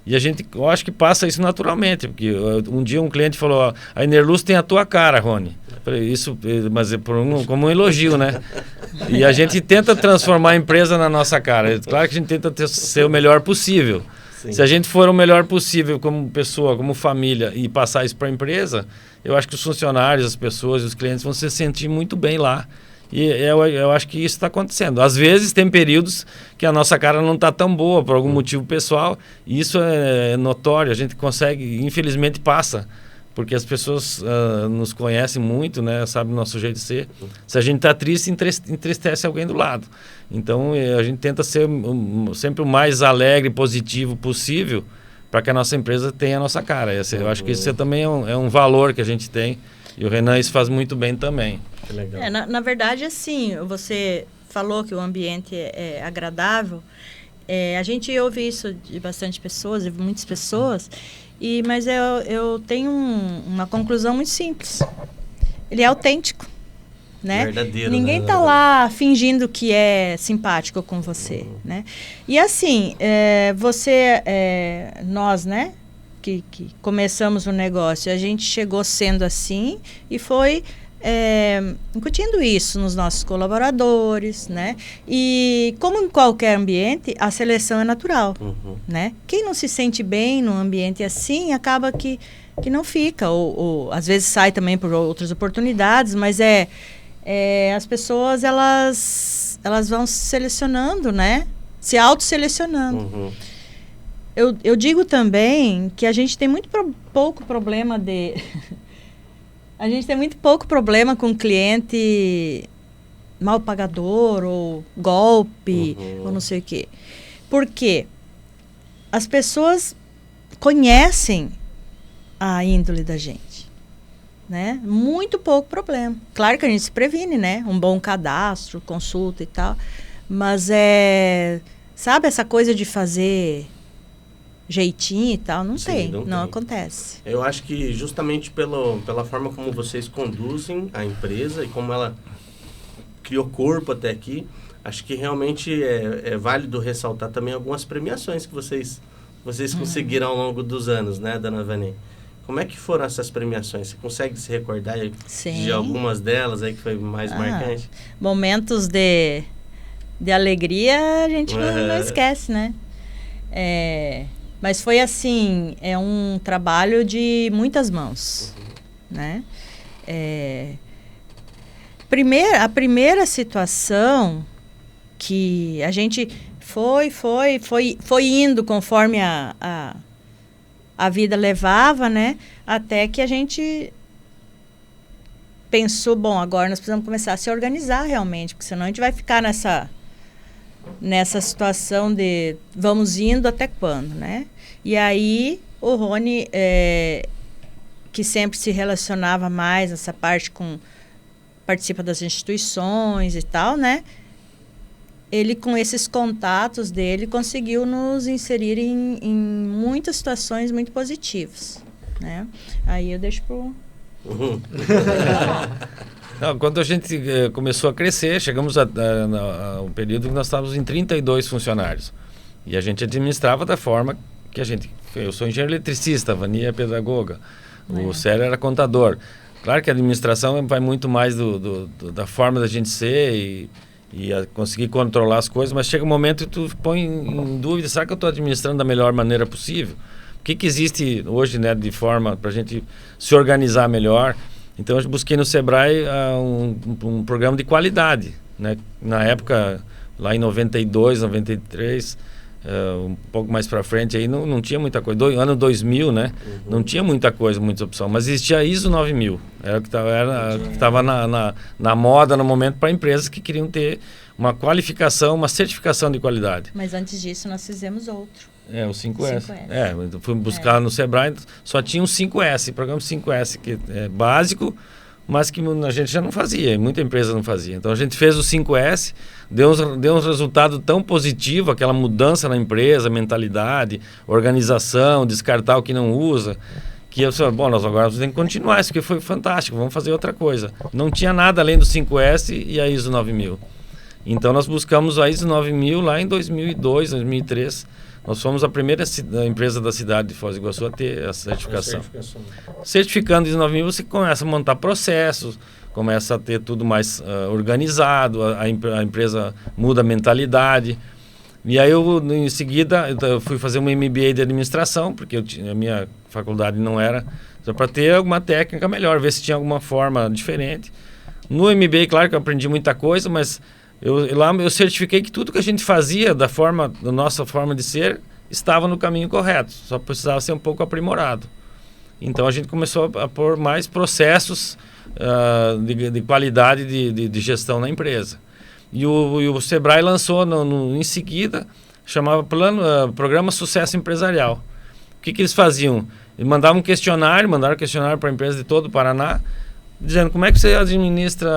E eu acho que passa isso naturalmente, porque um dia um cliente falou, a Enerluz tem a tua cara, Rony. Isso, mas como um elogio, né? E a gente tenta transformar a empresa na nossa cara. Claro que a gente tenta ser o melhor possível. Sim. Se a gente for o melhor possível como pessoa, como família, e passar isso para a empresa, eu acho que os funcionários, as pessoas, os clientes vão se sentir muito bem lá. E eu acho que isso está acontecendo. Às vezes tem períodos que a nossa cara não está tão boa por algum motivo pessoal. E isso é notório. A gente consegue, infelizmente passa. Porque as pessoas nos conhecem muito, né? Sabem o nosso jeito de ser. Se a gente está triste, entristece alguém do lado. Então a gente tenta ser sempre o mais alegre e positivo possível para que a nossa empresa tenha a nossa cara. Eu acho que isso também é um valor que a gente tem. E o Renan isso faz muito bem também. Que legal. Na verdade, assim, você falou que o ambiente é agradável. A gente ouve isso de bastante pessoas, de muitas pessoas, mas eu tenho uma conclusão muito simples. Ele é autêntico. né? Verdadeiro, Ninguém né? tá lá fingindo que é simpático com você, né? E assim, nós, né? Que começamos o negócio, a gente chegou sendo assim e foi incutindo isso nos nossos colaboradores, né? E como em qualquer ambiente, a seleção é natural, né? Quem não se sente bem num ambiente assim, acaba que não fica, ou às vezes sai também por outras oportunidades, mas as pessoas, elas vão selecionando, né? Se autoselecionando. Eu digo também que a gente tem pouco problema a gente tem muito pouco problema com cliente mal pagador ou golpe ou não sei o quê. Porque as pessoas conhecem a índole da gente, né? Muito pouco problema. Claro que a gente se previne, né? Um bom cadastro, consulta e tal. Mas sabe essa coisa de fazer jeitinho e tal? Não tem, não acontece. Eu acho que justamente pela forma como vocês conduzem a empresa e como ela criou corpo até aqui, acho que realmente é válido ressaltar também algumas premiações que vocês conseguiram ao longo dos anos, né, dona Vani? Como é que foram essas premiações? Você consegue se recordar de algumas delas aí que foi mais marcante? Momentos de alegria a gente não esquece, né? Mas foi assim, um trabalho de muitas mãos, né? A primeira situação que a gente foi indo conforme a vida levava, né? Até que a gente pensou, bom, agora nós precisamos começar a se organizar realmente, porque senão a gente vai ficar nessa situação de vamos indo até quando, né? E aí o Rony, que sempre se relacionava mais nessa parte participa das instituições e tal, né? Ele, com esses contatos dele, conseguiu nos inserir em muitas situações muito positivas, né? Aí eu deixo pro... Não, quando a gente começou a crescer, chegamos ao período que nós estávamos em 32 funcionários. E a gente administrava da forma que eu sou engenheiro eletricista, a Vani é pedagoga, o Célio era contador. Claro que a administração vai muito mais da forma da gente ser e a conseguir controlar as coisas, mas chega um momento que tu põe em dúvida, será que eu estou administrando da melhor maneira possível? O que existe hoje, né, de forma para a gente se organizar melhor? Então eu busquei no Sebrae um programa de qualidade, né? Na época, lá em 92, 93, um pouco mais para frente, aí não tinha muita coisa. Ano 2000, né? Não tinha muita coisa, muita opção, mas existia a ISO 9000. Era o que estava na moda no momento para empresas que queriam ter uma qualificação, uma certificação de qualidade. Mas antes disso nós fizemos outro. O 5S. Eu fui buscar no Sebrae, só tinha um 5S, programa 5S, que é básico, mas que a gente já não fazia, muita empresa não fazia. Então a gente fez o 5S, deu um resultado tão positivo, aquela mudança na empresa, mentalidade, organização, descartar o que não usa, que eu falei, bom, nós agora temos que continuar isso, porque foi fantástico, vamos fazer outra coisa. Não tinha nada além do 5S e a ISO 9000. Então nós buscamos a ISO 9000 lá em 2002, 2003. Nós fomos a primeira empresa da cidade de Foz do Iguaçu a ter essa certificação. Certificando ISO 9000, você começa a montar processos, começa a ter tudo mais organizado, a empresa muda a mentalidade. E aí em seguida, eu fui fazer um MBA de administração, porque a minha faculdade não era, só para ter alguma técnica melhor, ver se tinha alguma forma diferente. No MBA, claro que eu aprendi muita coisa, mas eu certifiquei que tudo que a gente fazia da nossa forma de ser estava no caminho correto, só precisava ser um pouco aprimorado. Então a gente começou a pôr mais processos de qualidade de gestão na empresa. E o Sebrae lançou em seguida, chamava Programa Sucesso Empresarial. O que eles faziam? Eles mandaram questionário para a empresa de todo o Paraná, dizendo como é que você administra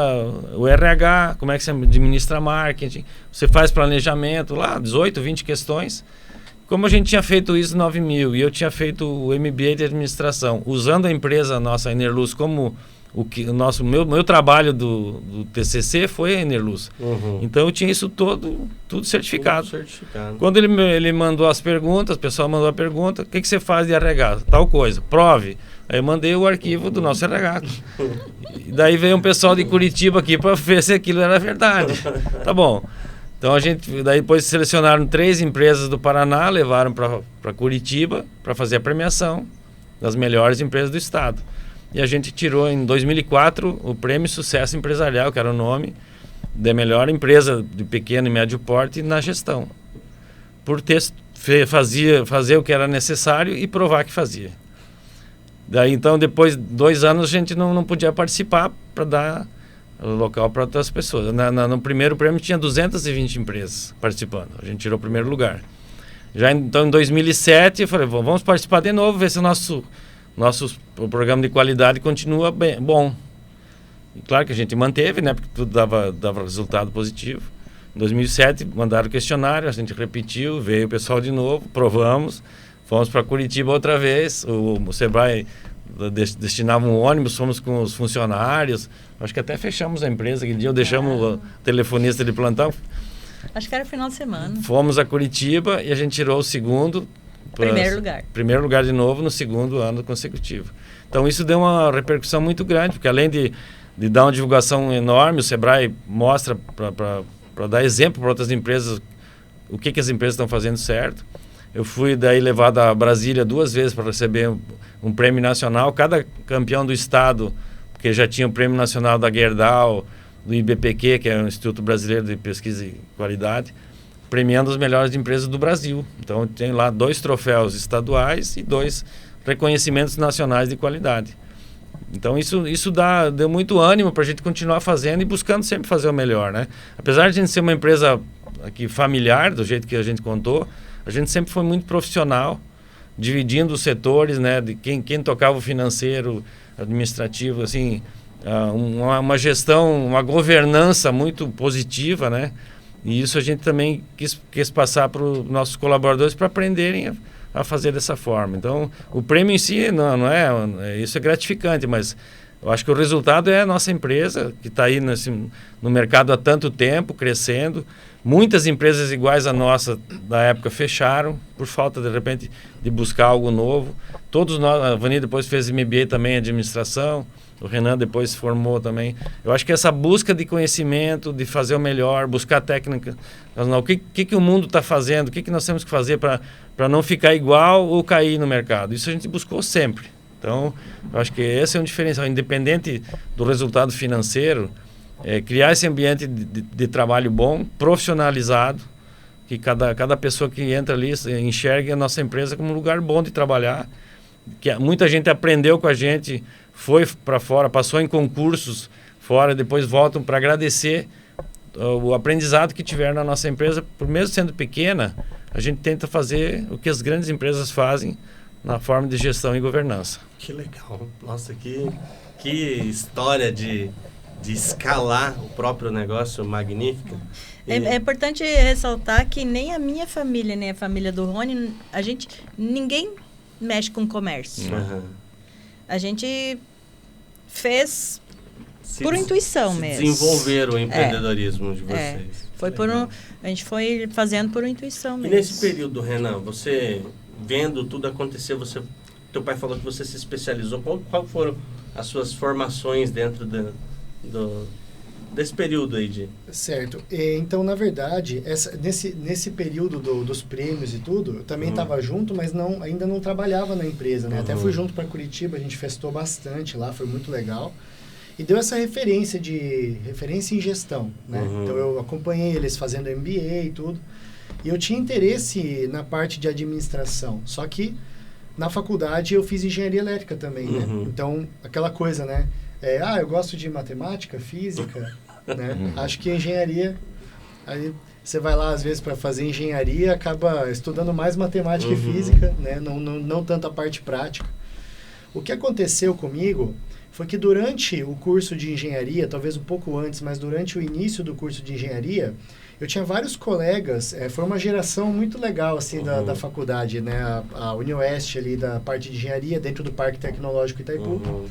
o RH, como é que você administra marketing, você faz planejamento, lá 18, 20 questões. Como a gente tinha feito isso 9000 e eu tinha feito o MBA de administração, usando a empresa nossa, a Enerluz, como O meu trabalho do TCC foi a Enerluz. Então eu tinha isso tudo certificado. Quando ele mandou as perguntas, o pessoal mandou a pergunta, o que você faz de RH? Tal coisa, prove. Aí eu mandei o arquivo do nosso RH. E daí veio um pessoal de Curitiba aqui para ver se aquilo era verdade. Tá bom. Então daí depois selecionaram 3 empresas do Paraná, levaram para Curitiba para fazer a premiação das melhores empresas do estado. E a gente tirou em 2004 o Prêmio Sucesso Empresarial, que era o nome da melhor empresa de pequeno e médio porte na gestão. Por ter fazer o que era necessário e provar que fazia. Daí então, depois de 2 anos, a gente não podia participar para dar local para outras pessoas. No primeiro prêmio tinha 220 empresas participando. A gente tirou o primeiro lugar. Já então, em 2007, eu falei, vamos participar de novo, ver se o programa de qualidade continua bom. E claro que a gente manteve, né, porque tudo dava resultado positivo. Em 2007, mandaram o questionário, a gente repetiu, veio o pessoal de novo, provamos, fomos para Curitiba outra vez, o Sebrae destinava um ônibus, fomos com os funcionários, acho que até fechamos a empresa aquele dia, deixamos o telefonista de plantão. Acho que era final de semana. Fomos a Curitiba e a gente tirou o segundo... Primeiro lugar de novo no segundo ano consecutivo. Então isso deu uma repercussão muito grande, porque além de dar uma divulgação enorme, o Sebrae mostra para dar exemplo para outras empresas o que as empresas estão fazendo certo. Eu fui daí levado a Brasília 2 vezes para receber um prêmio nacional. Cada campeão do estado, porque já tinha o prêmio nacional da Gerdau, do IBPQ, que é o Instituto Brasileiro de Pesquisa e Qualidade, premiando as melhores empresas do Brasil. Então tem lá 2 troféus estaduais e 2 reconhecimentos nacionais de qualidade. Então isso deu muito ânimo para a gente continuar fazendo e buscando sempre fazer o melhor, né? Apesar de a gente ser uma empresa aqui familiar, do jeito que a gente contou, a gente sempre foi muito profissional, dividindo os setores, né? De quem tocava o financeiro, administrativo, assim, uma gestão, uma governança muito positiva, né? E isso a gente também quis passar para os nossos colaboradores para aprenderem a fazer dessa forma. Então, o prêmio em si não é... Isso é gratificante, mas eu acho que o resultado é a nossa empresa, que está aí no mercado há tanto tempo, crescendo. Muitas empresas iguais à nossa da época fecharam, por falta, de repente, de buscar algo novo. Todos nós... A Vani depois fez MBA também em administração. O Renan depois se formou também. Eu acho que essa busca de conhecimento, de fazer o melhor, buscar técnica, o que o mundo está fazendo, o que nós temos que fazer para não ficar igual ou cair no mercado. Isso a gente buscou sempre. Então, eu acho que esse é um diferencial. Independente do resultado financeiro, criar esse ambiente de trabalho bom, profissionalizado, que cada pessoa que entra ali enxergue a nossa empresa como um lugar bom de trabalhar, que muita gente aprendeu com a gente, foi para fora, passou em concursos fora, depois voltam para agradecer o aprendizado que tiveram na nossa empresa. Por mesmo sendo pequena, a gente tenta fazer o que as grandes empresas fazem na forma de gestão e governança. Que legal. Nossa, que história de escalar o próprio negócio magnífica. É importante ressaltar que nem a minha família, nem a família do Rony, ninguém mexe com comércio. A gente fez por intuição mesmo. Desenvolver o empreendedorismo de vocês. A gente foi fazendo por intuição mesmo. E nesse período, Renan, você vendo tudo acontecer, teu pai falou que você se especializou. Qual foram as suas formações dentro desse período aí Certo. Então, na verdade, nesse período dos prêmios e tudo, eu também estava junto, mas ainda não trabalhava na empresa, né? Até fui junto para Curitiba, a gente festou bastante lá, foi muito legal. E deu essa referência em gestão, né? Então, eu acompanhei eles fazendo MBA e tudo. E eu tinha interesse na parte de administração. Só que, na faculdade, eu fiz engenharia elétrica também, né? Então, aquela coisa, né? Eu gosto de matemática, física, né? Acho que engenharia... Aí você vai lá, às vezes, para fazer engenharia, acaba estudando mais matemática e física, né? Não tanto a parte prática. O que aconteceu comigo foi que durante o curso de engenharia, talvez um pouco antes, mas durante o início do curso de engenharia, eu tinha vários colegas, foi uma geração muito legal, assim, da faculdade, né? A UniOeste ali, da parte de engenharia, dentro do Parque Tecnológico Itaipu.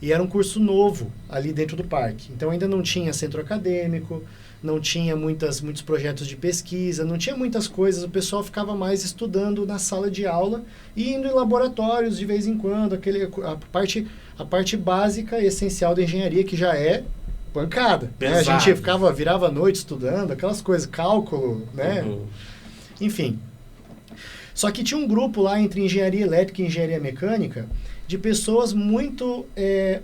E era um curso novo ali dentro do parque. Então ainda não tinha centro acadêmico, não tinha muitos projetos de pesquisa, não tinha muitas coisas. O pessoal ficava mais estudando na sala de aula e indo em laboratórios de vez em quando. A parte básica e essencial da engenharia, que já é pancada. Né? A gente virava a noite estudando, aquelas coisas, cálculo, né? Enfim. Só que tinha um grupo lá entre engenharia elétrica e engenharia mecânica de pessoas muito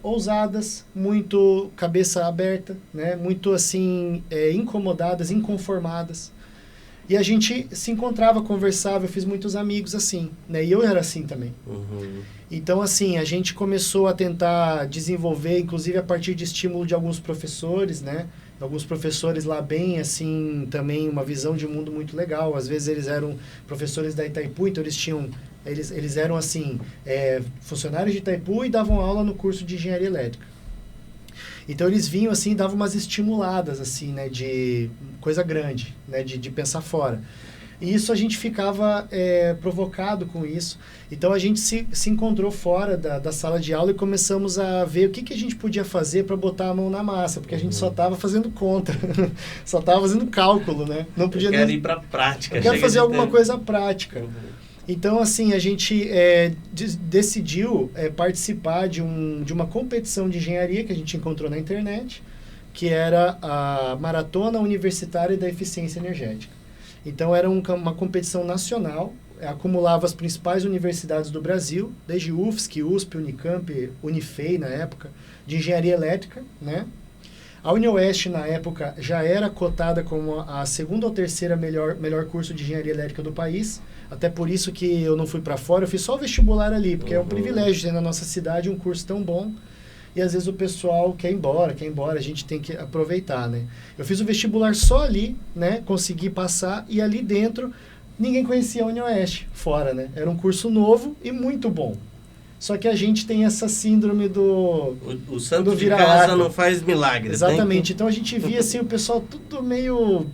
ousadas, muito cabeça aberta, né? Muito assim, incomodadas, inconformadas. E a gente se encontrava, conversava, eu fiz muitos amigos assim, né? E eu era assim também. Então, assim, a gente começou a tentar desenvolver, inclusive a partir de estímulo de alguns professores, né? Alguns professores lá bem, assim, também uma visão de mundo muito legal. Às vezes eles eram professores da Itaipu, então eles eram, assim, funcionários de Itaipu e davam aula no curso de engenharia elétrica. Então eles vinham, assim, davam umas estimuladas, assim, né, de coisa grande, né, de pensar fora. E isso a gente ficava provocado com isso. Então a gente se encontrou fora da sala de aula e começamos a ver o que a gente podia fazer para botar a mão na massa, porque a gente só estava fazendo conta, só estava fazendo cálculo, né? Não podia ir para a prática. Eu quero fazer alguma coisa prática. Então, assim, a gente decidiu participar de uma competição de engenharia que a gente encontrou na internet, que era a Maratona Universitária da Eficiência Energética. Então, era uma competição nacional, acumulava as principais universidades do Brasil, desde UFSC, USP, Unicamp, Unifei, na época, de engenharia elétrica, né? A UniOeste, na época, já era cotada como a segunda ou terceira melhor curso de engenharia elétrica do país, até por isso que eu não fui para fora, eu fiz só o vestibular ali, porque é um privilégio ter na nossa cidade um curso tão bom. E às vezes o pessoal quer ir embora, a gente tem que aproveitar, né? Eu fiz o vestibular só ali, né? Consegui passar e ali dentro ninguém conhecia a UniOeste, fora, né? Era um curso novo e muito bom. Só que a gente tem essa síndrome do... O santo de casa não faz milagre. Exatamente. Então a gente via assim o pessoal tudo meio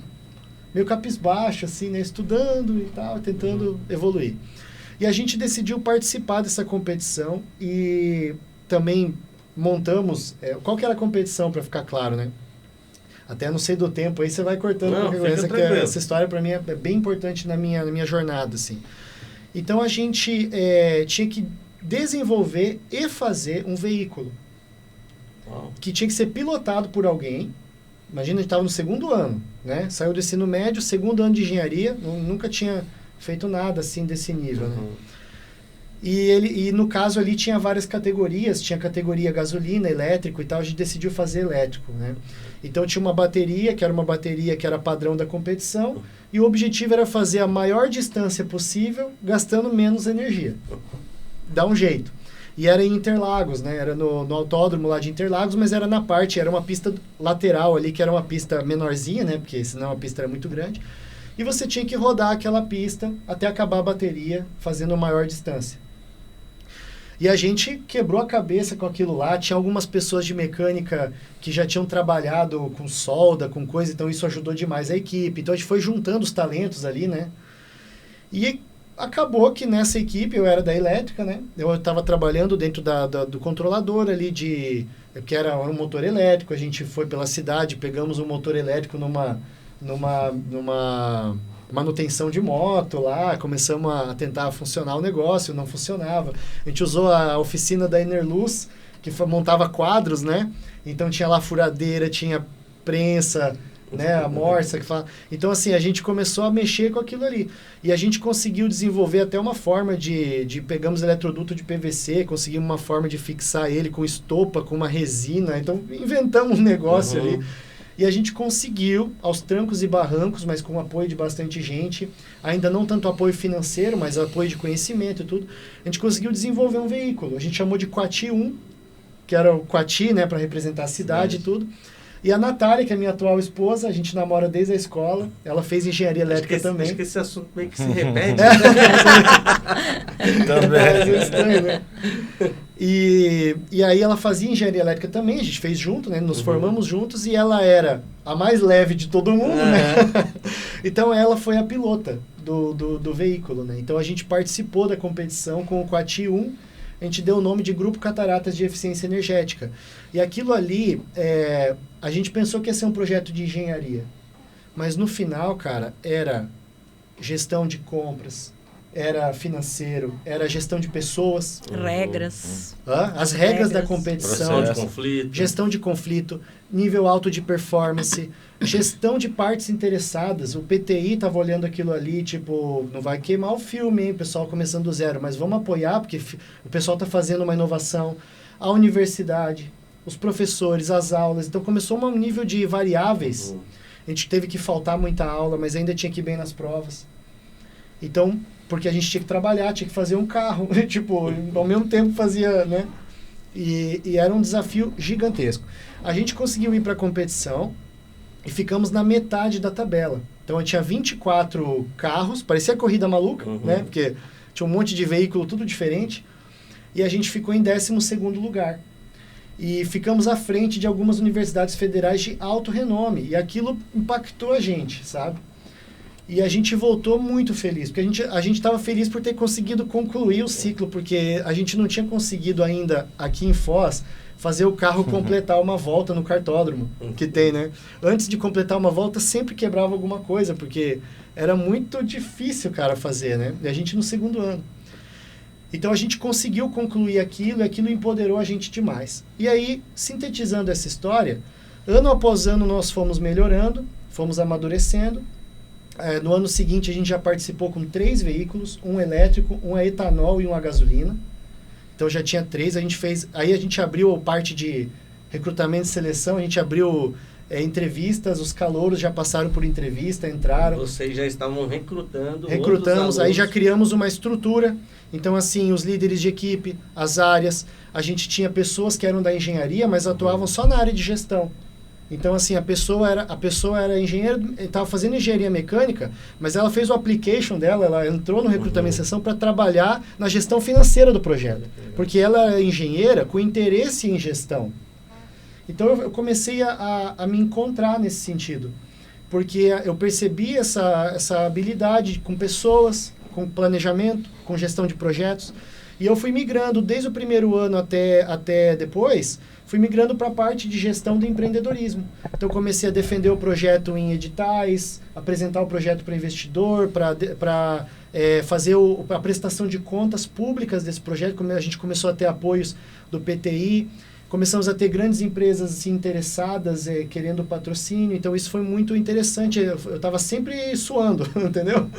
capisbaixo, assim, né? Estudando e tal, tentando evoluir. E a gente decidiu participar dessa competição e também... montamos... qual que era a competição, para ficar claro, né? Até não sei do tempo, aí você vai cortando qualquer coisa, que essa história para mim é bem importante na minha jornada, assim. Então, a gente tinha que desenvolver e fazer um veículo que tinha que ser pilotado por alguém. Imagina, a gente estava no segundo ano, né? Saiu do ensino médio, segundo ano de engenharia, nunca tinha feito nada, assim, desse nível, né? E no caso ali tinha várias categorias, tinha categoria gasolina, elétrico e tal, a gente decidiu fazer elétrico, né? Então tinha uma bateria que era padrão da competição, e o objetivo era fazer a maior distância possível, gastando menos energia. Dá um jeito. E era em Interlagos, né? Era no autódromo lá de Interlagos, mas era era uma pista lateral ali, que era uma pista menorzinha, né? Porque senão a pista era muito grande. E você tinha que rodar aquela pista até acabar a bateria, fazendo a maior distância. E a gente quebrou a cabeça com aquilo lá. Tinha algumas pessoas de mecânica que já tinham trabalhado com solda, com coisa, então isso ajudou demais a equipe. Então a gente foi juntando os talentos ali, né? E acabou que nessa equipe, eu era da elétrica, né? Eu estava trabalhando dentro do controlador ali, que era um motor elétrico. A gente foi pela cidade, pegamos um motor elétrico numa manutenção de moto lá, começamos a tentar funcionar o negócio, não funcionava. A gente usou a oficina da Enerluz, que montava quadros, né? Então tinha lá furadeira, tinha prensa, né? A morsa que fala. Então, assim, a gente começou a mexer com aquilo ali. E a gente conseguiu desenvolver até uma forma pegamos eletroduto de PVC, conseguimos uma forma de fixar ele com estopa, com uma resina. Então, inventamos um negócio ali. E a gente conseguiu, aos trancos e barrancos, mas com o apoio de bastante gente, ainda não tanto apoio financeiro, mas apoio de conhecimento e tudo, a gente conseguiu desenvolver um veículo. A gente chamou de Quati 1, que era o Quati, né, para representar a cidade e tudo. E a Natália, que é minha atual esposa, a gente namora desde a escola, ela fez engenharia elétrica também. Acho que esse assunto meio que se repete. Também. É estranho, né? E aí ela fazia engenharia elétrica também, a gente fez junto, né? Nos formamos juntos, e ela era a mais leve de todo mundo, né? Então ela foi a pilota do veículo, né? Então a gente participou da competição com o Quati 1, a a gente deu o nome de Grupo Cataratas de Eficiência Energética. E aquilo ali, a gente pensou que ia ser um projeto de engenharia. Mas no final, cara, era gestão de compras, era financeiro, era gestão de pessoas. Regras. As regras da competição. De conflito. Gestão de conflito, nível alto de performance, gestão de partes interessadas. O PTI estava olhando aquilo ali, tipo, não vai queimar o filme, hein, pessoal começando do zero, mas vamos apoiar, porque o pessoal está fazendo uma inovação. A universidade, os professores, as aulas. Então começou um nível de variáveis. A gente teve que faltar muita aula, mas ainda tinha que ir bem nas provas. Então, porque a gente tinha que trabalhar, tinha que fazer um carro, tipo, ao mesmo tempo fazia, né? E era um desafio gigantesco. A gente conseguiu ir para a competição e ficamos na metade da tabela. Então, tinha 24 carros, parecia corrida maluca, né? Porque tinha um monte de veículo, tudo diferente. E a gente ficou em 12º lugar. E ficamos à frente de algumas universidades federais de alto renome. E aquilo impactou a gente, sabe? E a gente voltou muito feliz, porque a gente estava feliz por ter conseguido concluir o ciclo, porque a gente não tinha conseguido ainda, aqui em Foz, fazer o carro completar uma volta no cartódromo, que tem, né? Antes de completar uma volta, sempre quebrava alguma coisa, porque era muito difícil, cara, fazer, né? E a gente no 2º ano. Então, a gente conseguiu concluir aquilo, e aquilo empoderou a gente demais. E aí, sintetizando essa história, ano após ano nós fomos melhorando, fomos amadurecendo. No ano seguinte, a gente já participou com 3 veículos, um elétrico, um a etanol e um a gasolina. Então, já tinha 3. Aí a gente abriu a parte de recrutamento e seleção, a gente abriu entrevistas, os calouros já passaram por entrevista, entraram. Vocês já estavam recrutando. Recrutamos, aí já criamos uma estrutura. Então, assim, os líderes de equipe, as áreas, a gente tinha pessoas que eram da engenharia, mas atuavam só na área de gestão. Então, assim, a pessoa era engenheira, estava fazendo engenharia mecânica, mas ela fez o application dela, ela entrou no recrutamento e seleção para trabalhar na gestão financeira do projeto. Porque ela é engenheira com interesse em gestão. Então, eu comecei a me encontrar nesse sentido. Porque eu percebi essa habilidade com pessoas, com planejamento, com gestão de projetos. E eu fui migrando desde o primeiro ano até depois, fui migrando para a parte de gestão do empreendedorismo. Então, comecei a defender o projeto em editais, apresentar o projeto para investidor, para fazer a prestação de contas públicas desse projeto. A gente começou a ter apoios do PTI, começamos a ter grandes empresas assim, interessadas, querendo patrocínio. Então, isso foi muito interessante. Eu estava sempre suando, entendeu?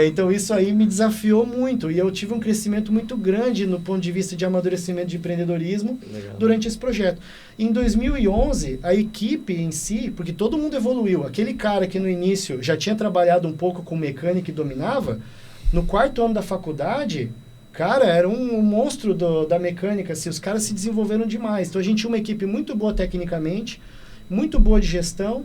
Então, isso aí me desafiou muito. E eu tive um crescimento muito grande no ponto de vista de amadurecimento de empreendedorismo. Legal. Durante esse projeto. Em 2011, a equipe em si, porque todo mundo evoluiu. Aquele cara que no início já tinha trabalhado um pouco com mecânica e dominava, no 4º ano da faculdade... Cara, era um monstro da mecânica, assim, os caras se desenvolveram demais. Então, a gente tinha uma equipe muito boa tecnicamente, muito boa de gestão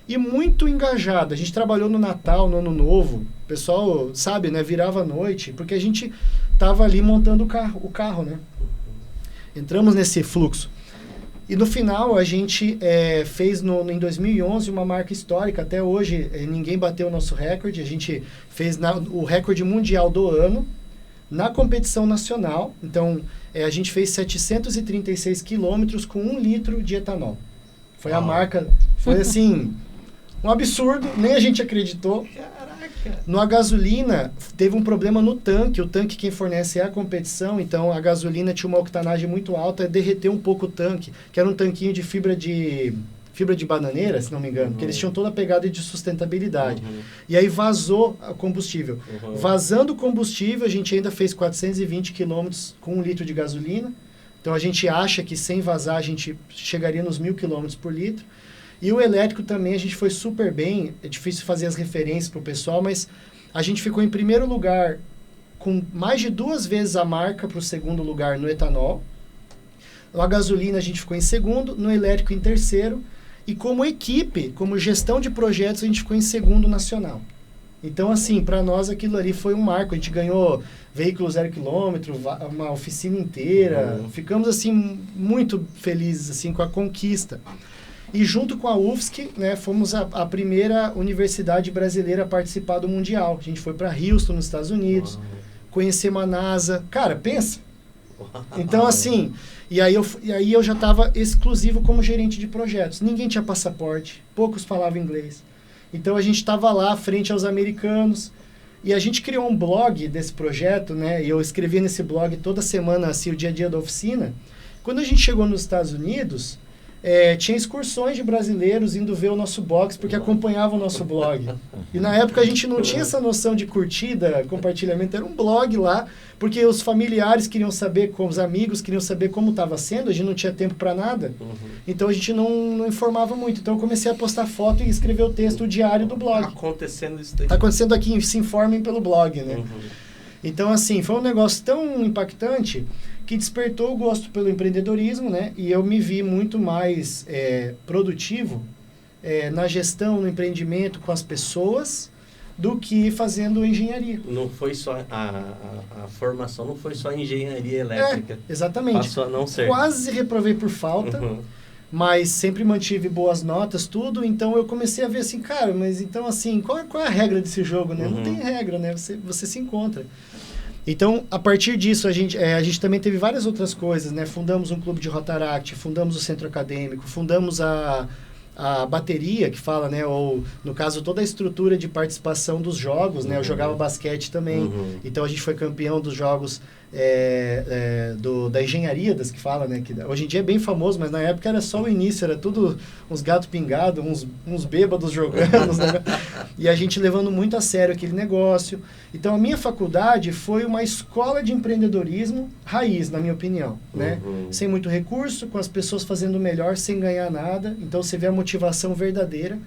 e muito engajada. A gente trabalhou no Natal, no Ano Novo, o pessoal, sabe, né, virava à noite, porque a gente estava ali montando o carro, né? Entramos nesse fluxo. E no final, a gente fez em 2011 uma marca histórica. Até hoje, ninguém bateu o nosso recorde. A gente fez o recorde mundial do ano, na competição nacional. Então, a gente fez 736 quilômetros com 1 litro de etanol. Foi a marca, foi assim, um absurdo, nem a gente acreditou. Caraca! No a gasolina, teve um problema no tanque. O tanque quem fornece é a competição, então a gasolina tinha uma octanagem muito alta, derreteu um pouco o tanque, que era um tanquinho de fibra de bananeira, se não me engano, porque eles tinham toda a pegada de sustentabilidade. E aí vazou o combustível. Vazando o combustível, a gente ainda fez 420 quilômetros com 1 litro de gasolina. Então, a gente acha que sem vazar, a gente chegaria nos 1.000 quilômetros por litro. E o elétrico também, a gente foi super bem. É difícil fazer as referências para o pessoal, mas a gente ficou em primeiro lugar com mais de 2 vezes a marca para o 2º lugar no etanol. A gasolina, a gente ficou em 2º, no elétrico em 3º. E como equipe, como gestão de projetos, a gente ficou em 2º nacional. Então, assim, para nós aquilo ali foi um marco. A gente ganhou veículo 0 quilômetro, uma oficina inteira. Ficamos, assim, muito felizes assim, com a conquista. E junto com a UFSC, né, fomos a primeira universidade brasileira a participar do Mundial. A gente foi para Houston, nos Estados Unidos, conhecemos a NASA. Cara, pensa, Então, assim, e aí eu já estava exclusivo como gerente de projetos. Ninguém tinha passaporte, poucos falavam inglês. Então, a gente estava lá frente aos americanos e a gente criou um blog desse projeto, né? E eu escrevia nesse blog toda semana, assim, o dia a dia da oficina. Quando a gente chegou nos Estados Unidos, tinha excursões de brasileiros indo ver o nosso box porque acompanhavam o nosso blog. E na época a gente não tinha essa noção de curtida, compartilhamento, era um blog lá, porque os familiares queriam saber, os amigos queriam saber como estava sendo, a gente não tinha tempo para nada. Então a gente não informava muito. Então eu comecei a postar foto e escrever o texto diário do blog. Tá acontecendo isso daí. Tá acontecendo aqui, se informem pelo blog, né? Então, assim, foi um negócio tão impactante que despertou o gosto pelo empreendedorismo, né? E eu me vi muito mais produtivo na gestão, no empreendimento com as pessoas do que fazendo engenharia. Não foi só a formação, não foi só engenharia elétrica. Exatamente. Passou a não ser. Quase reprovei por falta, mas sempre mantive boas notas, tudo. Então eu comecei a ver assim, cara, mas então assim, qual é a regra desse jogo, né? Não tem regra, né? Você se encontra. Então, a partir disso, a gente também teve várias outras coisas, né? Fundamos um clube de Rotaract, fundamos o centro acadêmico, fundamos a bateria, que fala, né? Ou, no caso, toda a estrutura de participação dos jogos, né? Eu jogava basquete também. Então, a gente foi campeão dos jogos da engenharia, das que fala, né? Que hoje em dia é bem famoso, mas na época era só o início, era tudo uns gatos pingados, uns bêbados jogando, né? E a gente levando muito a sério aquele negócio. Então, a minha faculdade foi uma escola de empreendedorismo raiz, na minha opinião, né? Sem muito recurso, com as pessoas fazendo o melhor, sem ganhar nada. Então, você vê a motivação verdadeira,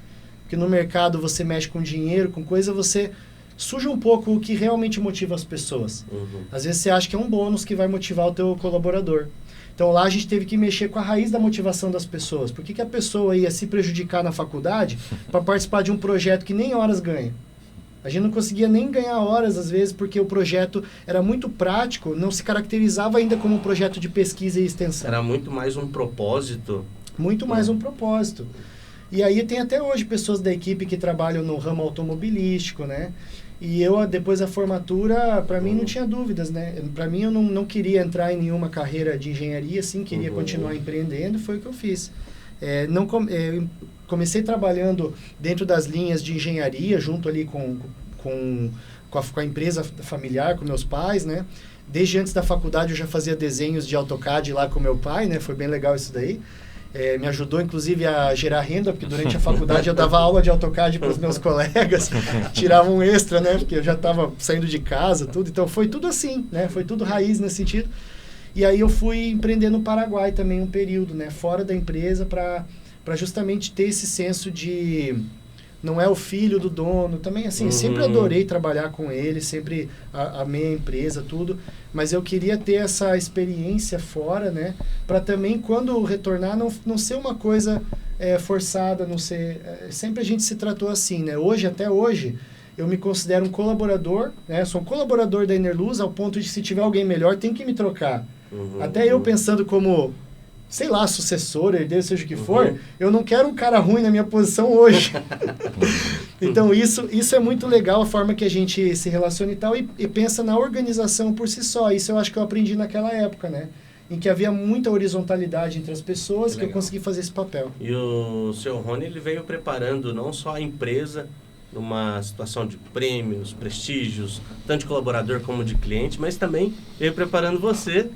porque no mercado você mexe com dinheiro, com coisa, você suja um pouco o que realmente motiva as pessoas. Às vezes você acha que é um bônus que vai motivar o teu colaborador. Então lá a gente teve que mexer com a raiz da motivação das pessoas. Por que a pessoa ia se prejudicar na faculdade para participar de um projeto que nem horas ganha? A gente não conseguia nem ganhar horas, às vezes, porque o projeto era muito prático, não se caracterizava ainda como um projeto de pesquisa e extensão. Era muito mais um propósito. Muito mais um propósito. E aí tem até hoje pessoas da equipe que trabalham no ramo automobilístico, né? E eu, depois da formatura, para mim não tinha dúvidas, né? Para mim eu não queria entrar em nenhuma carreira de engenharia, sim, queria continuar empreendendo, foi o que eu fiz. Comecei trabalhando dentro das linhas de engenharia, junto ali com a empresa familiar, com meus pais, né? Desde antes da faculdade eu já fazia desenhos de AutoCAD lá com meu pai, né? Foi bem legal isso daí. Me ajudou, inclusive, a gerar renda, porque durante a faculdade eu dava aula de AutoCAD para os meus colegas, tirava um extra, né? Porque eu já estava saindo de casa, tudo. Então, foi tudo assim, né? Foi tudo raiz nesse sentido. E aí eu fui empreender no Paraguai também um período, né? Fora da empresa, para justamente ter esse senso de... Não é o filho do dono, também assim, sempre adorei trabalhar com ele, sempre amei a empresa, tudo, mas eu queria ter essa experiência fora, né, para também quando retornar não ser uma coisa forçada, não ser, sempre a gente se tratou assim, né, até hoje, eu me considero um colaborador, né, sou um colaborador da Enerluz ao ponto de se tiver alguém melhor, tem que me trocar, até eu pensando como... sei lá, sucessor, herdeiro, seja o que for, eu não quero um cara ruim na minha posição hoje. Então, isso é muito legal, a forma que a gente se relaciona e tal, e pensa na organização por si só. Isso eu acho que eu aprendi naquela época, né? Em que havia muita horizontalidade entre as pessoas, que eu consegui fazer esse papel. E o seu Rony, ele veio preparando não só a empresa numa situação de prêmios, prestígios, tanto de colaborador como de cliente, mas também veio preparando você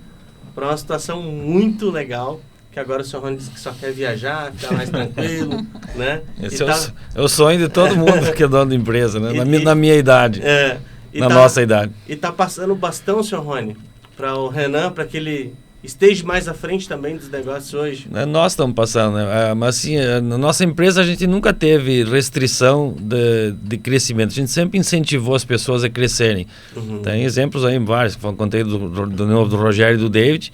para uma situação muito legal, que agora o seu Rony disse que só quer viajar, ficar mais tranquilo, né? Esse é o sonho de todo mundo que é dono de empresa, né? Na minha idade, nossa idade. E tá passando o bastão, seu Rony, para o Renan, para que ele esteja mais à frente também dos negócios hoje. Nós estamos passando, né? Mas assim, na nossa empresa a gente nunca teve restrição de crescimento. A gente sempre incentivou as pessoas a crescerem. Tem exemplos aí vários, contei do Rogério e do David,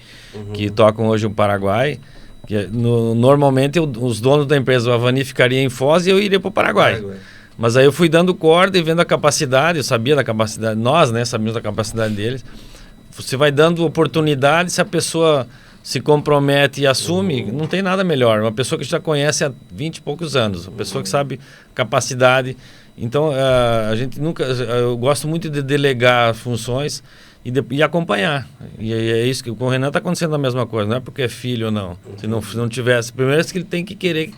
que tocam hoje o Paraguai. Que normalmente os donos da empresa, o Avani, ficaria em Foz e eu iria para o Paraguai. Mas aí eu fui dando corda e vendo a capacidade, eu sabia da capacidade, nós, né, sabíamos da capacidade deles. Você vai dando oportunidade, se a pessoa se compromete e assume, não tem nada melhor. Uma pessoa que já conhece há 20 e poucos anos, uma pessoa que sabe capacidade. Então, a gente nunca... Eu gosto muito de delegar funções. e acompanhar. E é isso que com o Renan está acontecendo a mesma coisa, não é porque é filho ou não. Se não tivesse, primeiro é que ele tem que querer,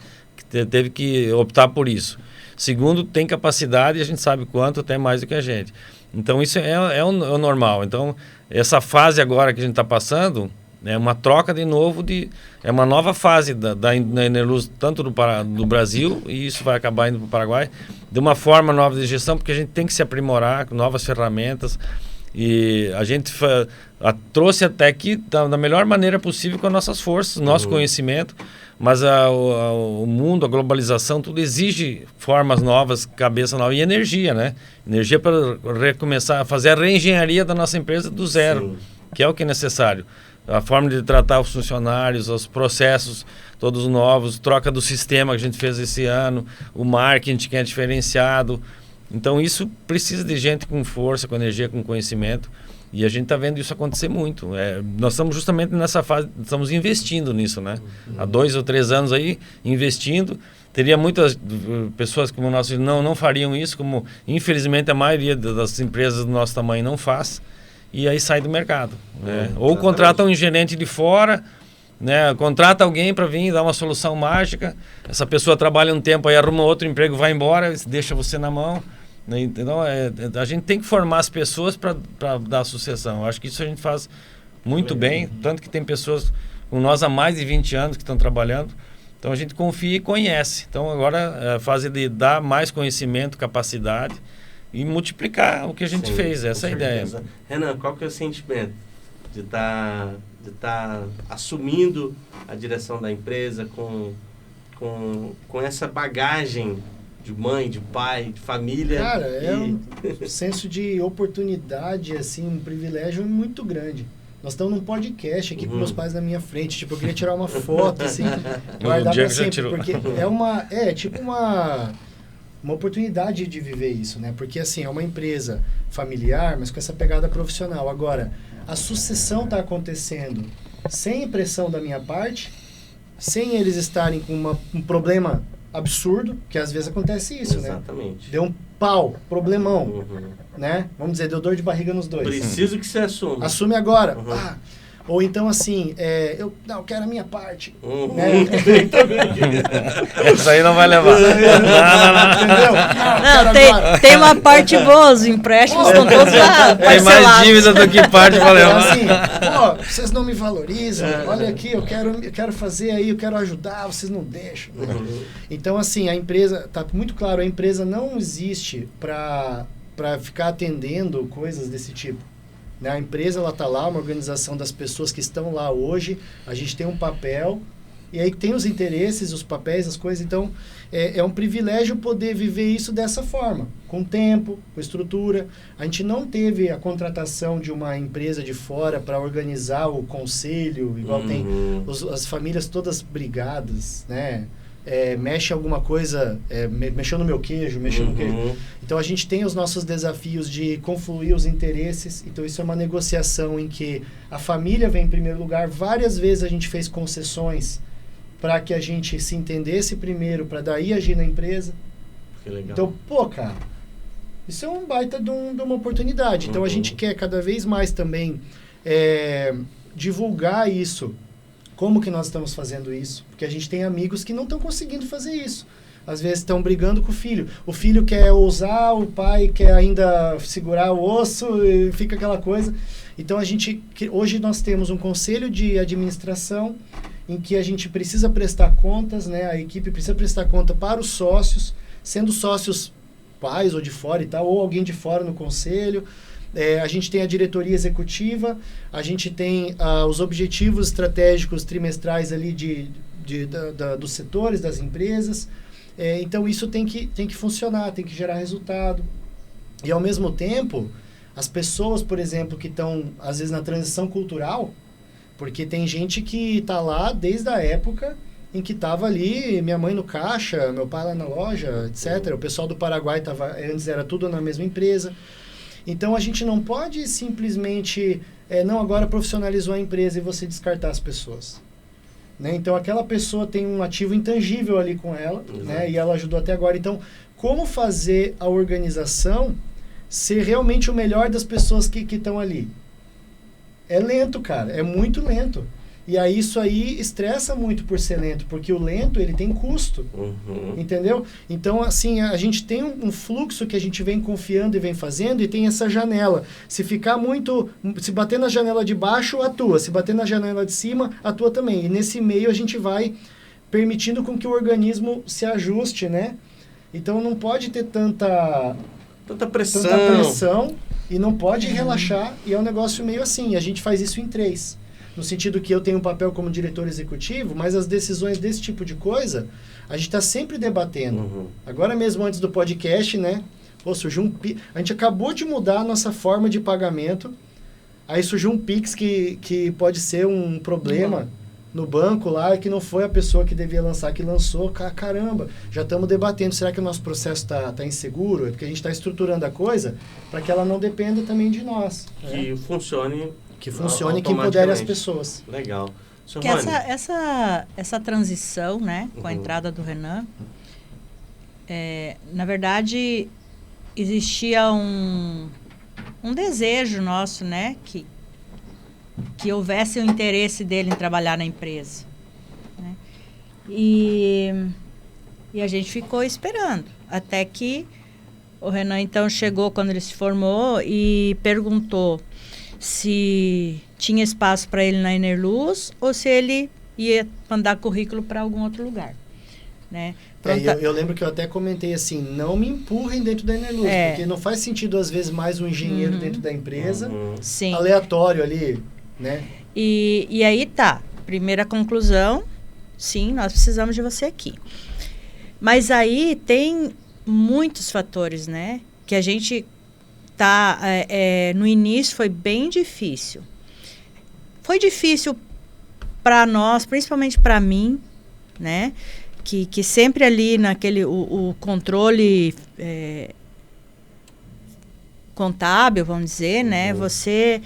teve que optar por isso. Segundo, tem capacidade e a gente sabe quanto, até mais do que a gente. Então isso é o normal. Então essa fase agora que a gente está passando é uma troca de novo, é uma nova fase da Enerluz, tanto do Brasil, e isso vai acabar indo para o Paraguai, de uma forma nova de gestão, porque a gente tem que se aprimorar com novas ferramentas. E a gente trouxe até aqui da melhor maneira possível com as nossas forças, nosso conhecimento, mas o mundo, a globalização, tudo exige formas novas, cabeça nova e energia, né? Energia para recomeçar a fazer a reengenharia da nossa empresa do zero, sim, que é o que é necessário. A forma de tratar os funcionários, os processos todos novos, troca do sistema que a gente fez esse ano, o marketing que é diferenciado. Então isso precisa de gente com força, com energia, com conhecimento, e a gente está vendo isso acontecer muito. Nós estamos justamente nessa fase, estamos investindo nisso, né? Há 2 ou 3 anos aí, investindo. Teria muitas pessoas como nós não fariam isso, como infelizmente a maioria das empresas do nosso tamanho não faz, e aí sai do mercado. Né? Ou contrata um gerente de fora, né? Contrata alguém para vir dar uma solução mágica, essa pessoa trabalha um tempo, aí arruma outro emprego, vai embora, deixa você na mão. Então, a gente tem que formar as pessoas para dar sucessão. Eu acho que isso a gente faz muito bem, tanto que tem pessoas com nós há mais de 20 anos que estão trabalhando. Então, a gente confia e conhece. Então, agora é a fase de dar mais conhecimento, capacidade e multiplicar o que a gente fez. Essa é a ideia. Renan, qual que é o sentimento de estar assumindo a direção da empresa com essa bagagem de mãe, de pai, de família? Cara, é um senso de oportunidade, assim, um privilégio muito grande. Nós estamos num podcast aqui com meus pais na minha frente. Tipo, eu queria tirar uma foto, assim, guardar pra sempre. Porque é tipo uma oportunidade de viver isso, né? Porque, assim, é uma empresa familiar, mas com essa pegada profissional. Agora, a sucessão está acontecendo sem pressão da minha parte, sem eles estarem com um problema absurdo, que às vezes acontece isso, exatamente, né? Deu um pau, problemão, né? Vamos dizer, deu dor de barriga nos dois. Preciso que você assuma. Assume agora. Ou então assim, eu quero a minha parte. Né? Isso aí não vai levar. Entendeu? Tem uma parte boa, os empréstimos estão todos parcelados. Tem mais dívida do que parte para levar. Então, assim, vocês não me valorizam, olha aqui, eu quero fazer aí, eu quero ajudar, vocês não deixam. Né? Então, assim, a empresa, tá muito claro, a empresa não existe para ficar atendendo coisas desse tipo. A empresa, ela está lá, uma organização das pessoas que estão lá hoje, a gente tem um papel, e aí tem os interesses, os papéis, as coisas, então é um privilégio poder viver isso dessa forma, com tempo, com estrutura. A gente não teve a contratação de uma empresa de fora para organizar o conselho, igual tem as famílias todas brigadas, né? Mexe alguma coisa, mexeu no meu queijo, mexeu no queijo. Então a gente tem os nossos desafios de confluir os interesses. Então isso é uma negociação em que a família vem em primeiro lugar. Várias vezes a gente fez concessões para que a gente se entendesse primeiro, para daí agir na empresa. Que legal. Então, cara, isso é um baita de uma oportunidade. Então a gente quer cada vez mais também divulgar isso. Como que nós estamos fazendo isso? Porque a gente tem amigos que não estão conseguindo fazer isso. Às vezes estão brigando com o filho. O filho quer ousar, o pai quer ainda segurar o osso, e fica aquela coisa. Então, hoje nós temos um conselho de administração em que a gente precisa prestar contas, né? A equipe precisa prestar conta para os sócios, sendo sócios pais ou de fora e tal, ou alguém de fora no conselho. A gente tem a diretoria executiva, a gente tem os objetivos estratégicos trimestrais ali dos setores, das empresas. Então, isso tem que funcionar, tem que gerar resultado. E, ao mesmo tempo, as pessoas, por exemplo, que estão, às vezes, na transição cultural, porque tem gente que está lá desde a época em que estava ali, minha mãe no caixa, meu pai lá na loja, etc. O pessoal do Paraguai antes era tudo na mesma empresa. Então, a gente não pode simplesmente, agora profissionalizou a empresa e você descartar as pessoas. Né? Então, aquela pessoa tem um ativo intangível ali com ela, né? E ela ajudou até agora. Então, como fazer a organização ser realmente o melhor das pessoas que estão ali? é lento, cara, é muito lento. E aí isso aí estressa muito por ser lento, porque o lento, ele tem custo, entendeu? Então, assim, a gente tem um fluxo que a gente vem confiando e vem fazendo, e tem essa janela. Se ficar muito, se bater na janela de baixo, atua. Se bater na janela de cima, atua também. E nesse meio a gente vai permitindo com que o organismo se ajuste, né? Então não pode ter tanta pressão e não pode relaxar, e é um negócio meio assim. A gente faz isso em 3. No sentido que eu tenho um papel como diretor executivo, mas as decisões desse tipo de coisa, a gente está sempre debatendo. Agora mesmo, antes do podcast, né? Pô, surgiu a gente acabou de mudar a nossa forma de pagamento, aí surgiu um Pix que pode ser um problema no banco lá, que não foi a pessoa que devia lançar, que lançou. Caramba, já estamos debatendo, será que o nosso processo está inseguro? É porque a gente está estruturando a coisa para que ela não dependa também de nós. Que funcione... Que funcione e que empodere as pessoas. Legal. Que essa transição, né, com a entrada do Renan, na verdade, existia um desejo nosso, né, que houvesse o interesse dele em trabalhar na empresa. Né? E a gente ficou esperando, até que o Renan, então, chegou quando ele se formou e perguntou se tinha espaço para ele na Enerluz ou se ele ia mandar currículo para algum outro lugar, né? Eu lembro que eu até comentei assim, não me empurrem dentro da Enerluz, porque não faz sentido às vezes mais um engenheiro dentro da empresa, aleatório ali, né? E aí tá, primeira conclusão, sim, nós precisamos de você aqui. Mas aí tem muitos fatores, né? Que a gente no início foi bem difícil. Foi difícil para nós, principalmente para mim, né? Que sempre ali naquele o controle contábil, vamos dizer, né? Você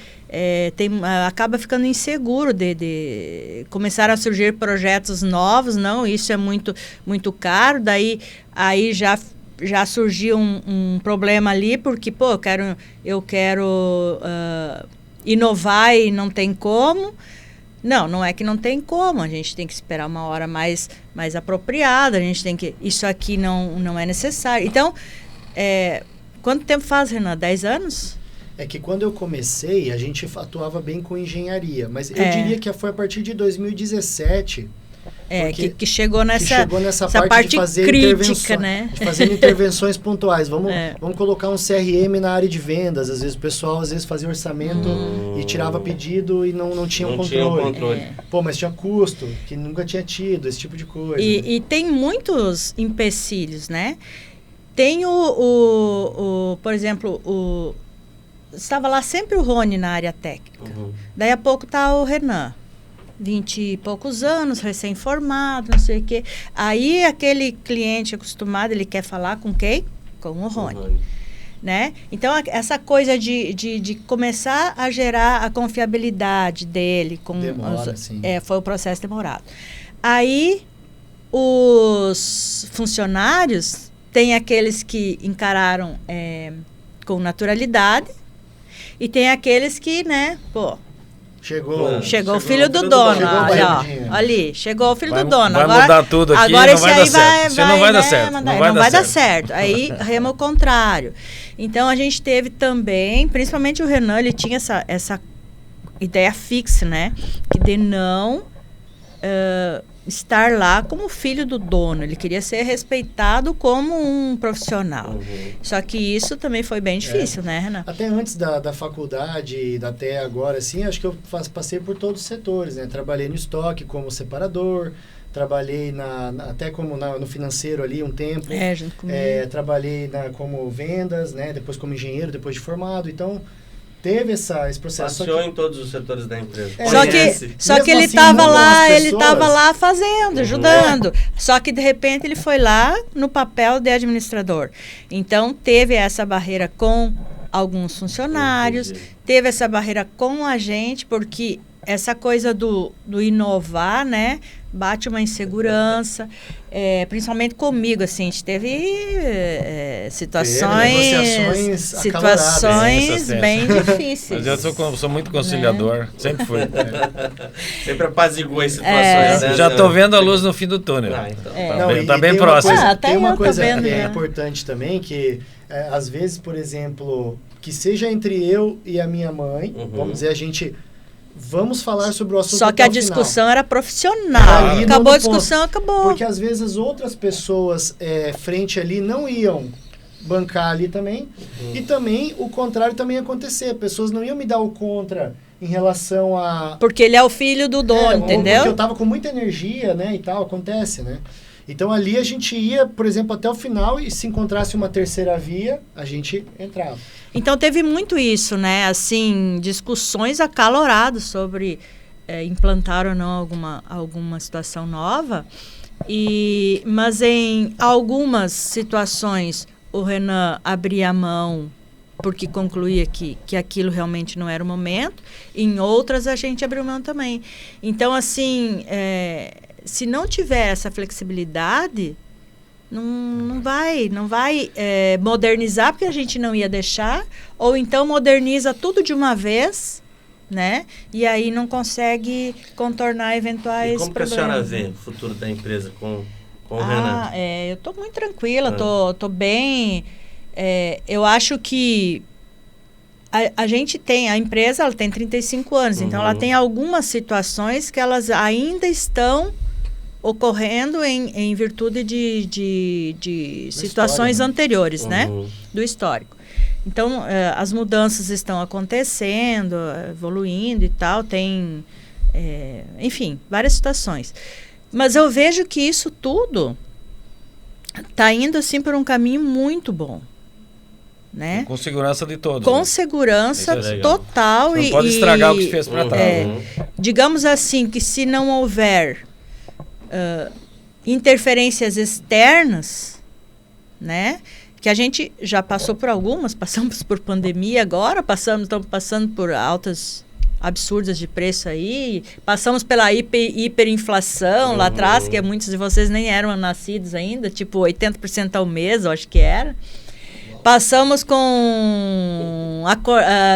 acaba ficando inseguro de começar a surgir projetos novos. Não, isso é muito, muito caro. Daí aí já surgiu um problema ali, porque, pô, eu quero inovar e não tem como. Não é que não tem como, a gente tem que esperar uma hora mais apropriada, a gente tem que... Isso aqui não é necessário. Então, quanto tempo faz, Renan? 10 anos? É que quando eu comecei, a gente atuava bem com engenharia, mas eu diria que foi a partir de 2017... que chegou nessa parte de fazer crítica, né? De fazer intervenções pontuais. Vamos colocar um CRM na área de vendas. Às vezes o pessoal fazia orçamento e tirava pedido e não tinha um controle. Pô, mas tinha custo, que nunca tinha tido, esse tipo de coisa. E tem muitos empecilhos, né? Tem por exemplo, estava lá sempre o Rony na área técnica. Daí a pouco tá o Renan. 20 e poucos anos, recém-formado, não sei o quê. Aí, aquele cliente acostumado, ele quer falar com quem? Com o Rony. Né? Então, essa coisa de começar a gerar a confiabilidade dele. Foi um processo demorado. Aí, os funcionários, tem aqueles que encararam com naturalidade e tem aqueles que, né, Chegou o filho do dono. Ali, chegou o filho do dono. Vai mudar tudo aqui, agora não vai dar certo. Não vai dar certo. Não vai dar certo. Aí, rema o contrário. Então, a gente teve também, principalmente o Renan, ele tinha essa ideia fixa, né? Que de não estar lá como filho do dono. Ele queria ser respeitado como um profissional. Só que isso também foi bem difícil, né, Renan? Até antes da faculdade, até agora, assim, acho que eu passei por todos os setores, né? Trabalhei no estoque como separador, trabalhei até como no financeiro ali um tempo. Junto comigo. Trabalhei como vendas, né? Depois como engenheiro, depois de formado. Então, teve esse processo. Passou em todos os setores da empresa. Só que ele estava lá fazendo, ajudando. Só que de repente ele foi lá no papel de administrador. Então teve essa barreira com alguns funcionários, teve essa barreira com a gente, porque essa coisa do inovar, né? Bate uma insegurança, principalmente comigo, assim, a gente teve situações bem difíceis. Mas eu sou muito conciliador, sempre fui. Sempre apaziguou as situações. Né? Já estou vendo a luz no fim do túnel. Então, tá bem próximo. Tem uma coisa que é importante também, que às vezes, por exemplo, que seja entre eu e a minha mãe, vamos dizer, a gente... Vamos falar sobre o assunto. Só que a discussão era profissional. Acabou a discussão, acabou. Porque às vezes outras pessoas frente ali não iam bancar ali também. E também o contrário também ia acontecer. Pessoas não iam me dar o contra em relação a... Porque ele é o filho do dono, entendeu? Porque eu tava com muita energia, né, e tal, acontece, né? Então ali a gente ia, por exemplo, até o final e se encontrasse uma terceira via, a gente entrava. Então teve muito isso, né? Assim, discussões acaloradas sobre implantar ou não alguma situação nova. Mas em algumas situações o Renan abria a mão porque concluía que aquilo realmente não era o momento. Em outras a gente abriu mão também. Então, assim, se não tiver essa flexibilidade... Não vai modernizar porque a gente não ia deixar, ou então moderniza tudo de uma vez, né? E aí não consegue contornar eventuais problemas. E como que a senhora vê o futuro da empresa com o Renan? Eu estou muito tranquila, tô bem. Eu acho que a empresa ela tem 35 anos, então ela tem algumas situações que elas ainda estão ocorrendo em virtude de situações história, né? Anteriores, né? Do histórico. Então, as mudanças estão acontecendo, evoluindo e tal, tem, enfim, várias situações. Mas eu vejo que isso tudo está indo, assim, por um caminho muito bom. Né? Com segurança de todos. Com segurança total. Não pode estragar o que fez para trás. Digamos assim, que se não houver... interferências externas, né? Que a gente já passou por algumas, passamos por pandemia agora, estamos passando por altas absurdas de preço aí, passamos pela hiperinflação lá atrás, que muitos de vocês nem eram nascidos ainda, tipo 80% ao mês, eu acho que era. Passamos com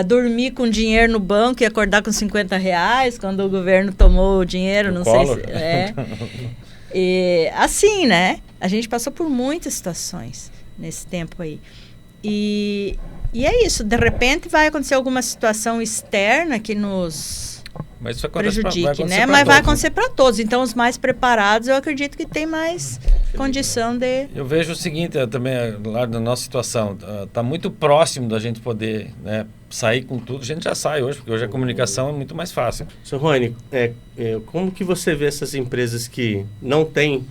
dormir com dinheiro no banco e acordar com R$50 quando o governo tomou o dinheiro, não sei se... E, assim, né? A gente passou por muitas situações nesse tempo aí. E é isso. De repente vai acontecer alguma situação externa que nos prejudique, né? Mas vai acontecer para todos. Então, os mais preparados, eu acredito que tem mais condição de... Eu vejo o seguinte, também, lá na nossa situação, está muito próximo da gente poder, né, sair com tudo. A gente já sai hoje, porque hoje a comunicação é muito mais fácil. Sr. Rony, como que você vê essas empresas que não têm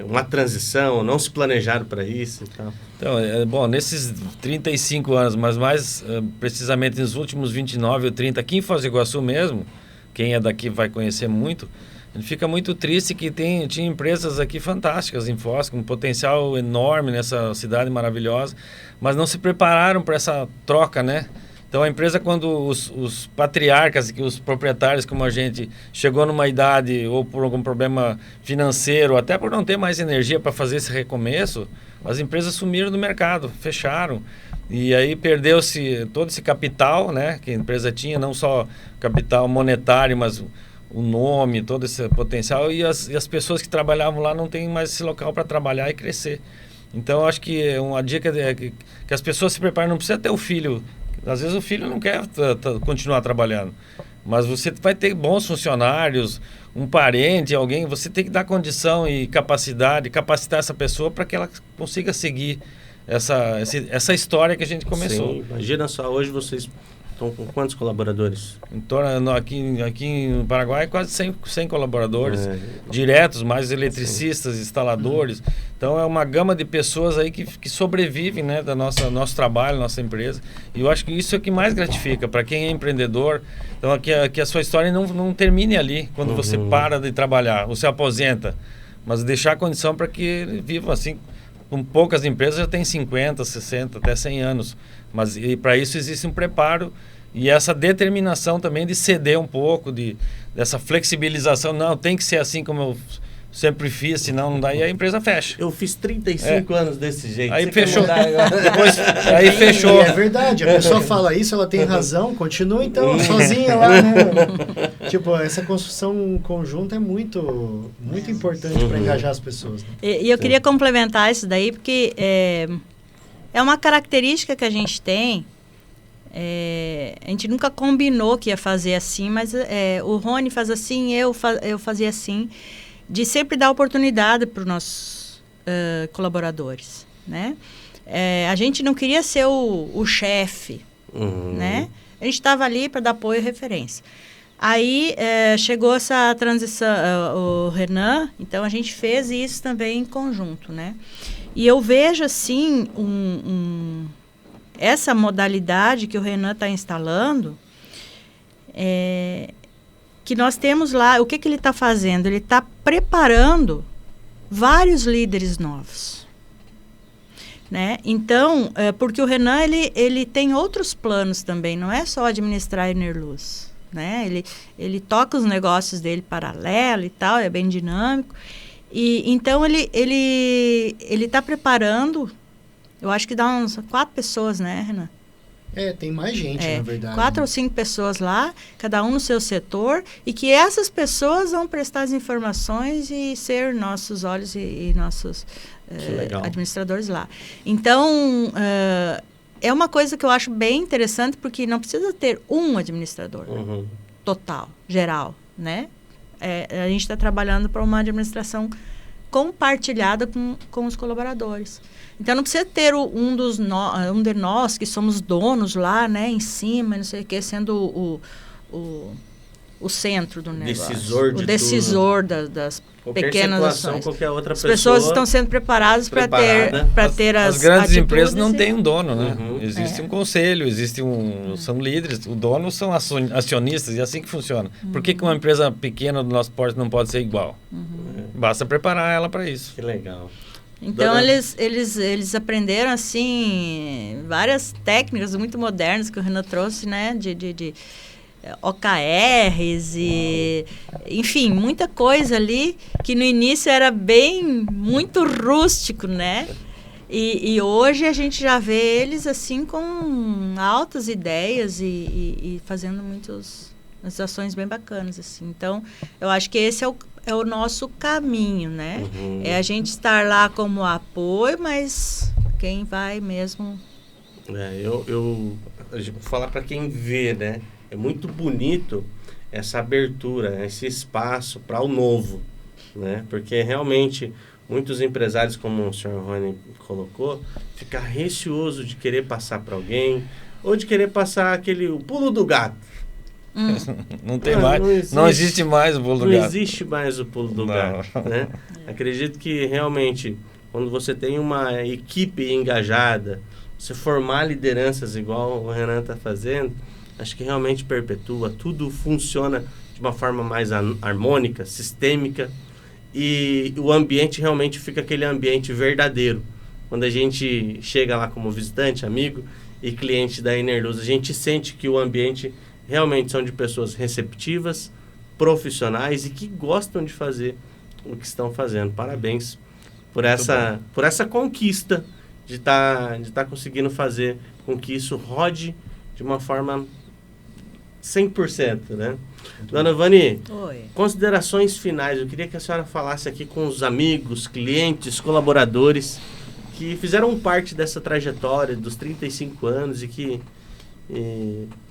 uma transição, não se planejaram para isso e tal? Então, nesses 35 anos, mas mais precisamente nos últimos 29 ou 30, aqui em Foz do Iguaçu mesmo, quem é daqui vai conhecer muito, a gente fica muito triste que tinha empresas aqui fantásticas em Foz, com um potencial enorme nessa cidade maravilhosa, mas não se prepararam para essa troca, né? Então a empresa, quando os patriarcas, os proprietários como a gente, chegou numa idade ou por algum problema financeiro, até por não ter mais energia para fazer esse recomeço, as empresas sumiram do mercado, fecharam. E aí perdeu-se todo esse capital, né, que a empresa tinha, não só capital monetário, mas o nome, todo esse potencial, e as pessoas que trabalhavam lá não têm mais esse local para trabalhar e crescer. Então acho que uma dica é que as pessoas se preparem, não precisa ter o filho. Às vezes o filho não quer continuar trabalhando, mas você vai ter bons funcionários, um parente, alguém, você tem que dar condição e capacidade, capacitar essa pessoa para que ela consiga seguir essa história que a gente começou. Sim, imagina só, hoje vocês estão com quantos colaboradores? Em torno, aqui no Paraguai, quase 100 colaboradores, diretos, mais eletricistas, instaladores. Então, é uma gama de pessoas aí que sobrevivem, né, do nosso trabalho, nossa empresa. E eu acho que isso é o que mais gratifica para quem é empreendedor. Então, que a sua história não termine ali, quando você para de trabalhar, ou se aposenta. Mas deixar a condição para que vivam assim. Com poucas empresas já tem 50, 60, até 100 anos. Mas para isso existe um preparo E essa determinação também de ceder um pouco, dessa flexibilização. Não, tem que ser assim como eu sempre fiz, senão não dá. E a empresa fecha. Eu fiz 35 anos desse jeito. Aí Você fechou. Depois, aí fechou. É verdade, a pessoa fala isso, ela tem razão, continua então sozinha lá, né? Tipo, essa construção conjunta é muito importante para engajar as pessoas. Né? E eu queria complementar isso daí, porque é uma característica que a gente tem. A gente nunca combinou que ia fazer assim, mas o Rony faz assim, eu fazia assim, de sempre dar oportunidade para os nossos colaboradores, né? A gente não queria ser o chefe, né? A gente estava ali para dar apoio e referência. Aí chegou essa transição, o Renan, então a gente fez isso também em conjunto, né? E eu vejo assim essa modalidade que o Renan está instalando, que nós temos lá, o que ele está fazendo? Ele está preparando vários líderes novos, né? Então, porque o Renan, ele tem outros planos também, não é só administrar a Enerluz, né? Ele toca os negócios dele paralelo e tal, é bem dinâmico. E então, ele está preparando, eu acho que dá uns 4 pessoas, né, Renan? Tem mais gente, na verdade. 4 ou 5 pessoas lá, cada um no seu setor, e que essas pessoas vão prestar as informações e ser nossos olhos e nossos administradores lá. Então, é uma coisa que eu acho bem interessante, porque não precisa ter um administrador total, geral, né? A gente está trabalhando para uma administração compartilhada com os colaboradores. Então, não precisa ter um de nós que somos donos lá, né, em cima, não sei o quê, sendo o centro do negócio. O decisor das pequenas ações. Qualquer outra As pessoas estão sendo preparadas para ter as grandes empresas não têm um dono, né? Existe um conselho, são líderes, o dono são acionistas, e é assim que funciona. Por que uma empresa pequena do nosso porte não pode ser igual? Basta preparar ela para isso. Que legal. Então, eles aprenderam, assim, várias técnicas muito modernas que o Renan trouxe, né? De OKRs e... Enfim, muita coisa ali que no início era muito rústico, né? E hoje a gente já vê eles, assim, com altas ideias e fazendo muitas ações bem bacanas, assim. Então, eu acho que esse é o nosso caminho, né? É a gente estar lá como apoio, mas quem vai mesmo... Eu vou falar para quem vê, né? É muito bonito essa abertura, esse espaço para o novo, né? Porque realmente muitos empresários, como o Sr. Rony colocou, ficam receoso de querer passar para alguém ou de querer passar o pulo do gato. Não tem mais, não existe mais o pulo do gato. Não existe mais o pulo do gato, né? Acredito que realmente, quando você tem uma equipe engajada, você formar lideranças igual o Renan está fazendo, acho que realmente perpetua, tudo funciona de uma forma mais harmônica, sistêmica, e o ambiente realmente fica aquele ambiente verdadeiro. Quando a gente chega lá como visitante, amigo e cliente da Enerluz, a gente sente que o ambiente realmente são de pessoas receptivas, profissionais e que gostam de fazer o que estão fazendo. Parabéns por essa conquista de tá conseguindo fazer com que isso rode de uma forma 100%, né? Dona Vani, considerações finais. Eu queria que a senhora falasse aqui com os amigos, clientes, colaboradores que fizeram parte dessa trajetória dos 35 anos e que...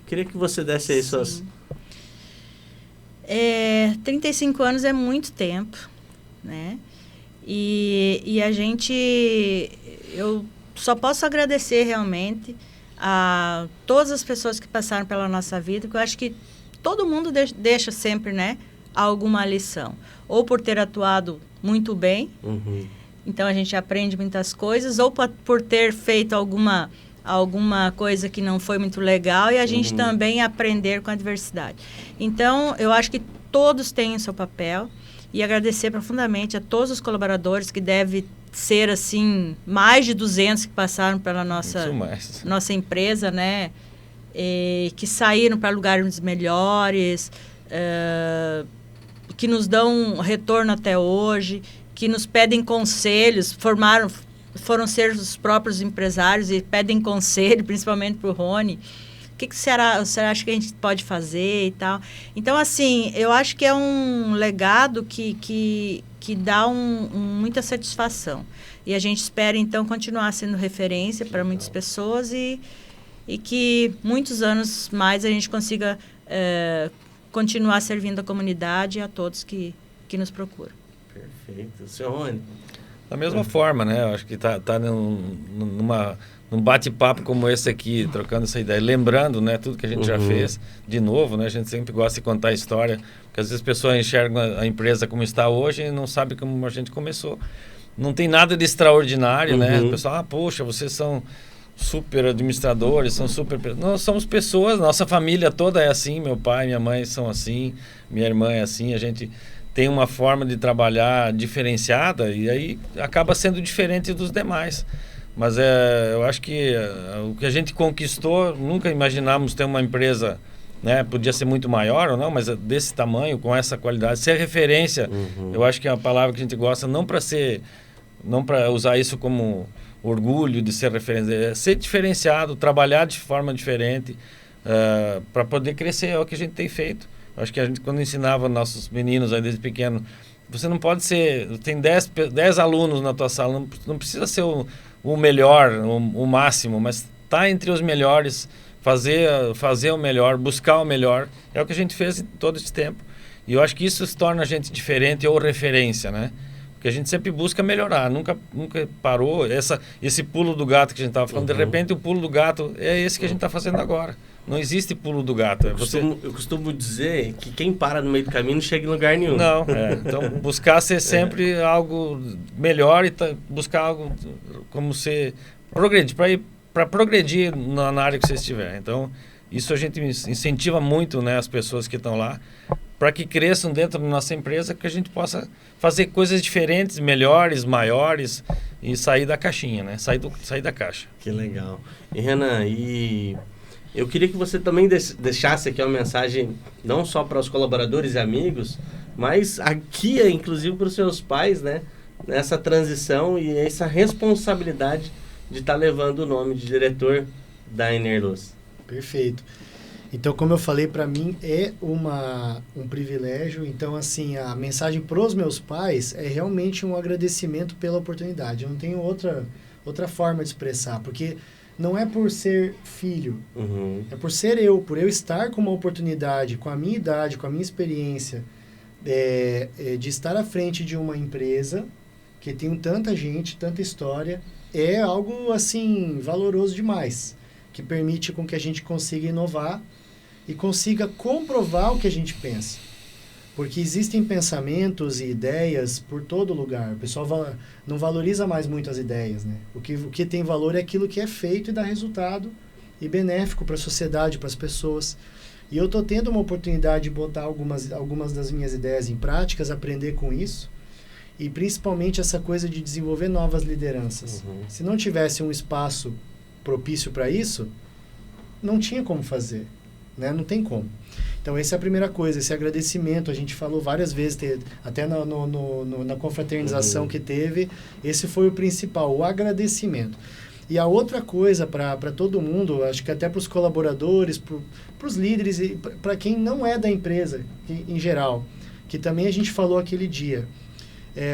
queria que você desse aí suas... 35 anos é muito tempo, né? E a gente... Eu só posso agradecer realmente a todas as pessoas que passaram pela nossa vida, porque eu acho que todo mundo deixa sempre, né, alguma lição. Ou por ter atuado muito bem, então a gente aprende muitas coisas, ou por ter feito alguma coisa que não foi muito legal e a gente também aprender com a adversidade. Então, eu acho que todos têm o seu papel e agradecer profundamente a todos os colaboradores que devem ser, assim, mais de 200 que passaram pela nossa empresa, né? que saíram para lugares melhores, que nos dão um retorno até hoje, que nos pedem conselhos, foram ser os próprios empresários e pedem conselho, principalmente para o Rony. O que você acha que a gente pode fazer e tal? Então, assim, eu acho que é um legado que dá muita satisfação. E a gente espera, então, continuar sendo referência para muitas pessoas e que muitos anos mais a gente consiga continuar servindo a comunidade e a todos que nos procuram. Perfeito. Senhor Rony? Da mesma forma, né? Eu acho que tá num bate-papo como esse aqui, trocando essa ideia, lembrando, né, tudo que a gente já fez de novo, né? A gente sempre gosta de contar a história, porque às vezes as pessoas enxergam a empresa como está hoje e não sabem como a gente começou. Não tem nada de extraordinário, né? O pessoal, poxa, vocês são super administradores, são super... Nós somos pessoas, nossa família toda é assim, meu pai, minha mãe são assim, minha irmã é assim, a gente tem uma forma de trabalhar diferenciada e aí acaba sendo diferente dos demais. Mas eu acho que o que a gente conquistou, nunca imaginamos ter uma empresa, né? Podia ser muito maior ou não, mas desse tamanho, com essa qualidade, ser referência, eu acho que é uma palavra que a gente gosta, não para usar isso como orgulho de ser referência, é ser diferenciado, trabalhar de forma diferente, para poder crescer, é o que a gente tem feito. Eu acho que a gente, quando ensinava nossos meninos aí desde pequeno, você não pode ser, tem 10 alunos na tua sala, não precisa ser o melhor, o máximo, mas tá entre os melhores, fazer o melhor, buscar o melhor, é o que a gente fez todo esse tempo. E eu acho que isso se torna a gente diferente ou referência, né? Porque a gente sempre busca melhorar, nunca parou. Esse pulo do gato que a gente estava falando, de repente o pulo do gato é esse que a gente está fazendo agora. Não existe pulo do gato. Eu costumo dizer que quem para no meio do caminho não chega em lugar nenhum. Não, então buscar ser sempre algo melhor e buscar algo como ser... Progredir, para progredir na área que você estiver. Então, isso a gente incentiva muito, né, as pessoas que estão lá, para que cresçam dentro da nossa empresa, que a gente possa fazer coisas diferentes, melhores, maiores e sair da caixinha, né? Sair da caixa. Que legal. E Renan, eu queria que você também deixasse aqui uma mensagem, não só para os colaboradores e amigos, mas aqui, inclusive, para os seus pais, né? Nessa transição e essa responsabilidade de estar levando o nome de diretor da Enerluz. Perfeito. Então, como eu falei, para mim é um privilégio. Então, assim, a mensagem para os meus pais é realmente um agradecimento pela oportunidade. Eu não tenho outra forma de expressar, porque não é por ser filho, é por ser por eu estar com uma oportunidade, com a minha idade, com a minha experiência, de estar à frente de uma empresa que tem tanta gente, tanta história, é algo, assim, valoroso demais, que permite com que a gente consiga inovar e consiga comprovar o que a gente pensa. Porque existem pensamentos e ideias por todo lugar. O pessoal não valoriza mais muito as ideias, né? O que tem valor é aquilo que é feito e dá resultado e benéfico para a sociedade, para as pessoas. E eu estou tendo uma oportunidade de botar algumas das minhas ideias em práticas, aprender com isso. E principalmente essa coisa de desenvolver novas lideranças. Se não tivesse um espaço propício para isso, não tinha como fazer, né? Não tem como. Então, essa é a primeira coisa, esse agradecimento. A gente falou várias vezes, até na confraternização que teve, esse foi o principal, o agradecimento. E a outra coisa para todo mundo, acho que até para os colaboradores, para os líderes e para quem não é da empresa, em geral, que também a gente falou aquele dia,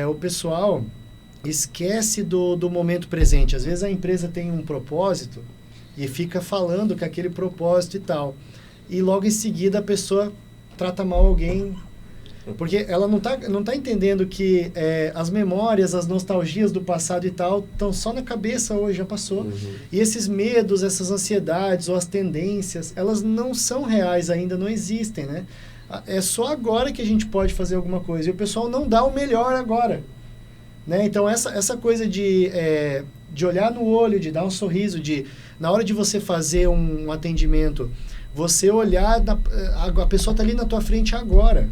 o pessoal esquece do momento presente. Às vezes a empresa tem um propósito e fica falando com aquele propósito e tal. E logo em seguida a pessoa trata mal alguém, porque ela não tá entendendo que as memórias, as nostalgias do passado e tal estão só na cabeça hoje, já passou. E esses medos, essas ansiedades ou as tendências, elas não são reais ainda, não existem, né? É só agora que a gente pode fazer alguma coisa. E o pessoal não dá o melhor agora, né? Então, essa coisa de olhar no olho, de dar um sorriso, na hora de você fazer um atendimento, você olhar, a pessoa está ali na tua frente agora.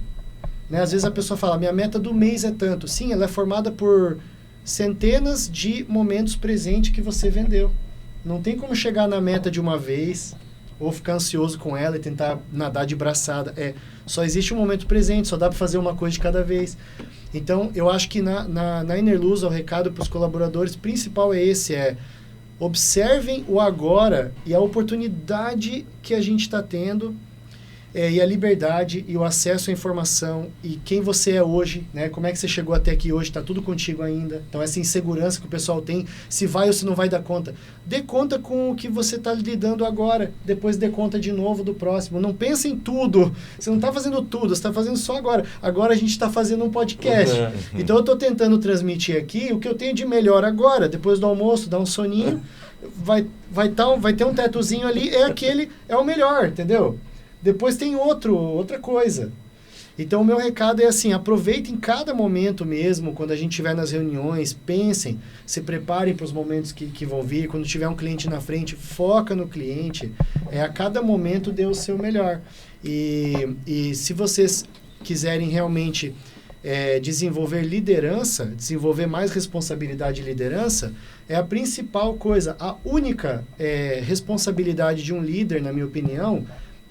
Né? Às vezes a pessoa fala, minha meta do mês é tanto. Sim, ela é formada por centenas de momentos presentes que você vendeu. Não tem como chegar na meta de uma vez, ou ficar ansioso com ela e tentar nadar de braçada. Só existe um momento presente, só dá para fazer uma coisa de cada vez. Então, eu acho que na Enerluz, o recado para os colaboradores principal é esse, observem o agora e a oportunidade que a gente está tendo, e a liberdade e o acesso à informação e quem você é hoje, né? Como é que você chegou até aqui hoje, está tudo contigo ainda. Então, essa insegurança que o pessoal tem, se vai ou se não vai dar conta. Dê conta com o que você está lidando agora, depois dê conta de novo do próximo. Não pense em tudo, você não está fazendo tudo, você está fazendo só agora. Agora a gente está fazendo um podcast. Então, eu estou tentando transmitir aqui o que eu tenho de melhor agora, depois do almoço, dar um soninho, vai ter um tetozinho ali, é o melhor, entendeu? Depois tem outra coisa. Então, o meu recado é assim, aproveitem cada momento mesmo, quando a gente estiver nas reuniões, pensem, se preparem para os momentos que vão vir, quando tiver um cliente na frente, foca no cliente, a cada momento dê o seu melhor. E se vocês quiserem realmente desenvolver liderança, desenvolver mais responsabilidade e liderança, é a principal coisa. A única responsabilidade de um líder, na minha opinião,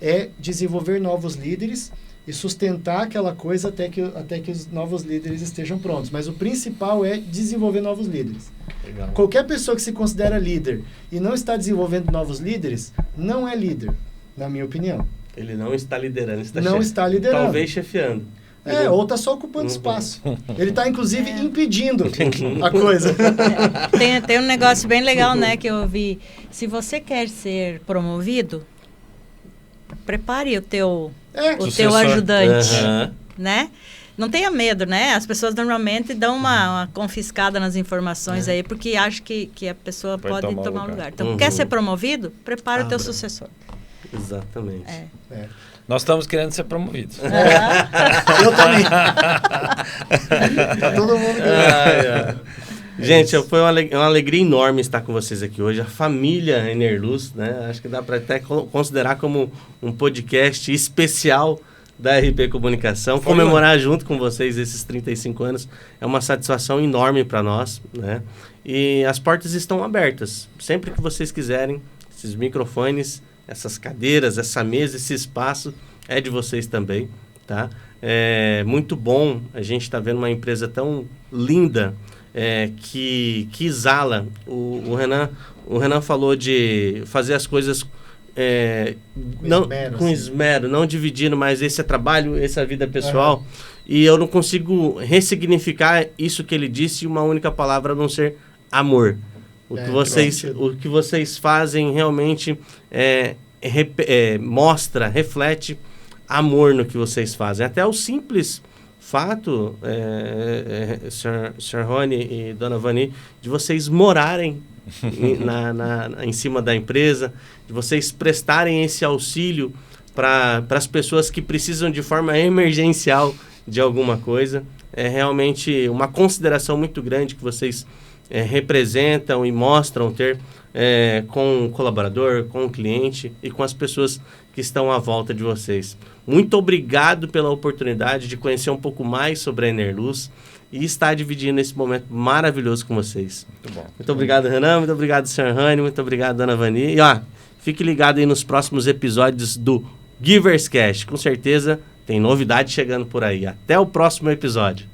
é desenvolver novos líderes e sustentar aquela coisa até que os novos líderes estejam prontos. Mas o principal é desenvolver novos líderes. Legal. Qualquer pessoa que se considera líder e não está desenvolvendo novos líderes, não é líder, na minha opinião. Ele não está liderando, está liderando. Talvez chefiando. Ou está só ocupando espaço. Ele está, inclusive, impedindo a coisa. Tem um negócio bem legal, né, que eu vi. Se você quer ser promovido, prepare o teu ajudante, né? Não tenha medo, né? As pessoas normalmente dão uma confiscada nas informações aí, porque acham que a pessoa pode tomar um lugar. Então, quer ser promovido? Prepara o teu sucessor. Exatamente. Nós estamos querendo ser promovidos. Eu também. Tá todo mundo querendo. Gente, foi uma alegria enorme estar com vocês aqui hoje. A família Enerluz, né? Acho que dá para até considerar como um podcast especial da RP Comunicação. Comemorar junto com vocês esses 35 anos é uma satisfação enorme para nós, né? E as portas estão abertas. Sempre que vocês quiserem, esses microfones, essas cadeiras, essa mesa, esse espaço é de vocês também, tá? É muito bom a gente estar vendo uma empresa tão linda, que exala. O Renan falou de fazer as coisas com esmero, não dividindo, mas esse é trabalho, esse é a vida pessoal. E eu não consigo ressignificar isso que ele disse em uma única palavra, a não ser amor. O que vocês fazem realmente mostra, reflete amor no que vocês fazem. Até o simples fato, Sr. Rony e Dona Vani, de vocês morarem em cima da empresa, de vocês prestarem esse auxílio para as pessoas que precisam de forma emergencial de alguma coisa. É realmente uma consideração muito grande que vocês representam e mostram ter com o colaborador, com o cliente e com as pessoas que estão à volta de vocês. Muito obrigado pela oportunidade de conhecer um pouco mais sobre a Enerluz e estar dividindo esse momento maravilhoso com vocês. Muito bom. Muito obrigado, Renan. Muito obrigado, Sr. Rani. Muito obrigado, Dona Vani. E fique ligado aí nos próximos episódios do Givers Cast. Com certeza tem novidade chegando por aí. Até o próximo episódio.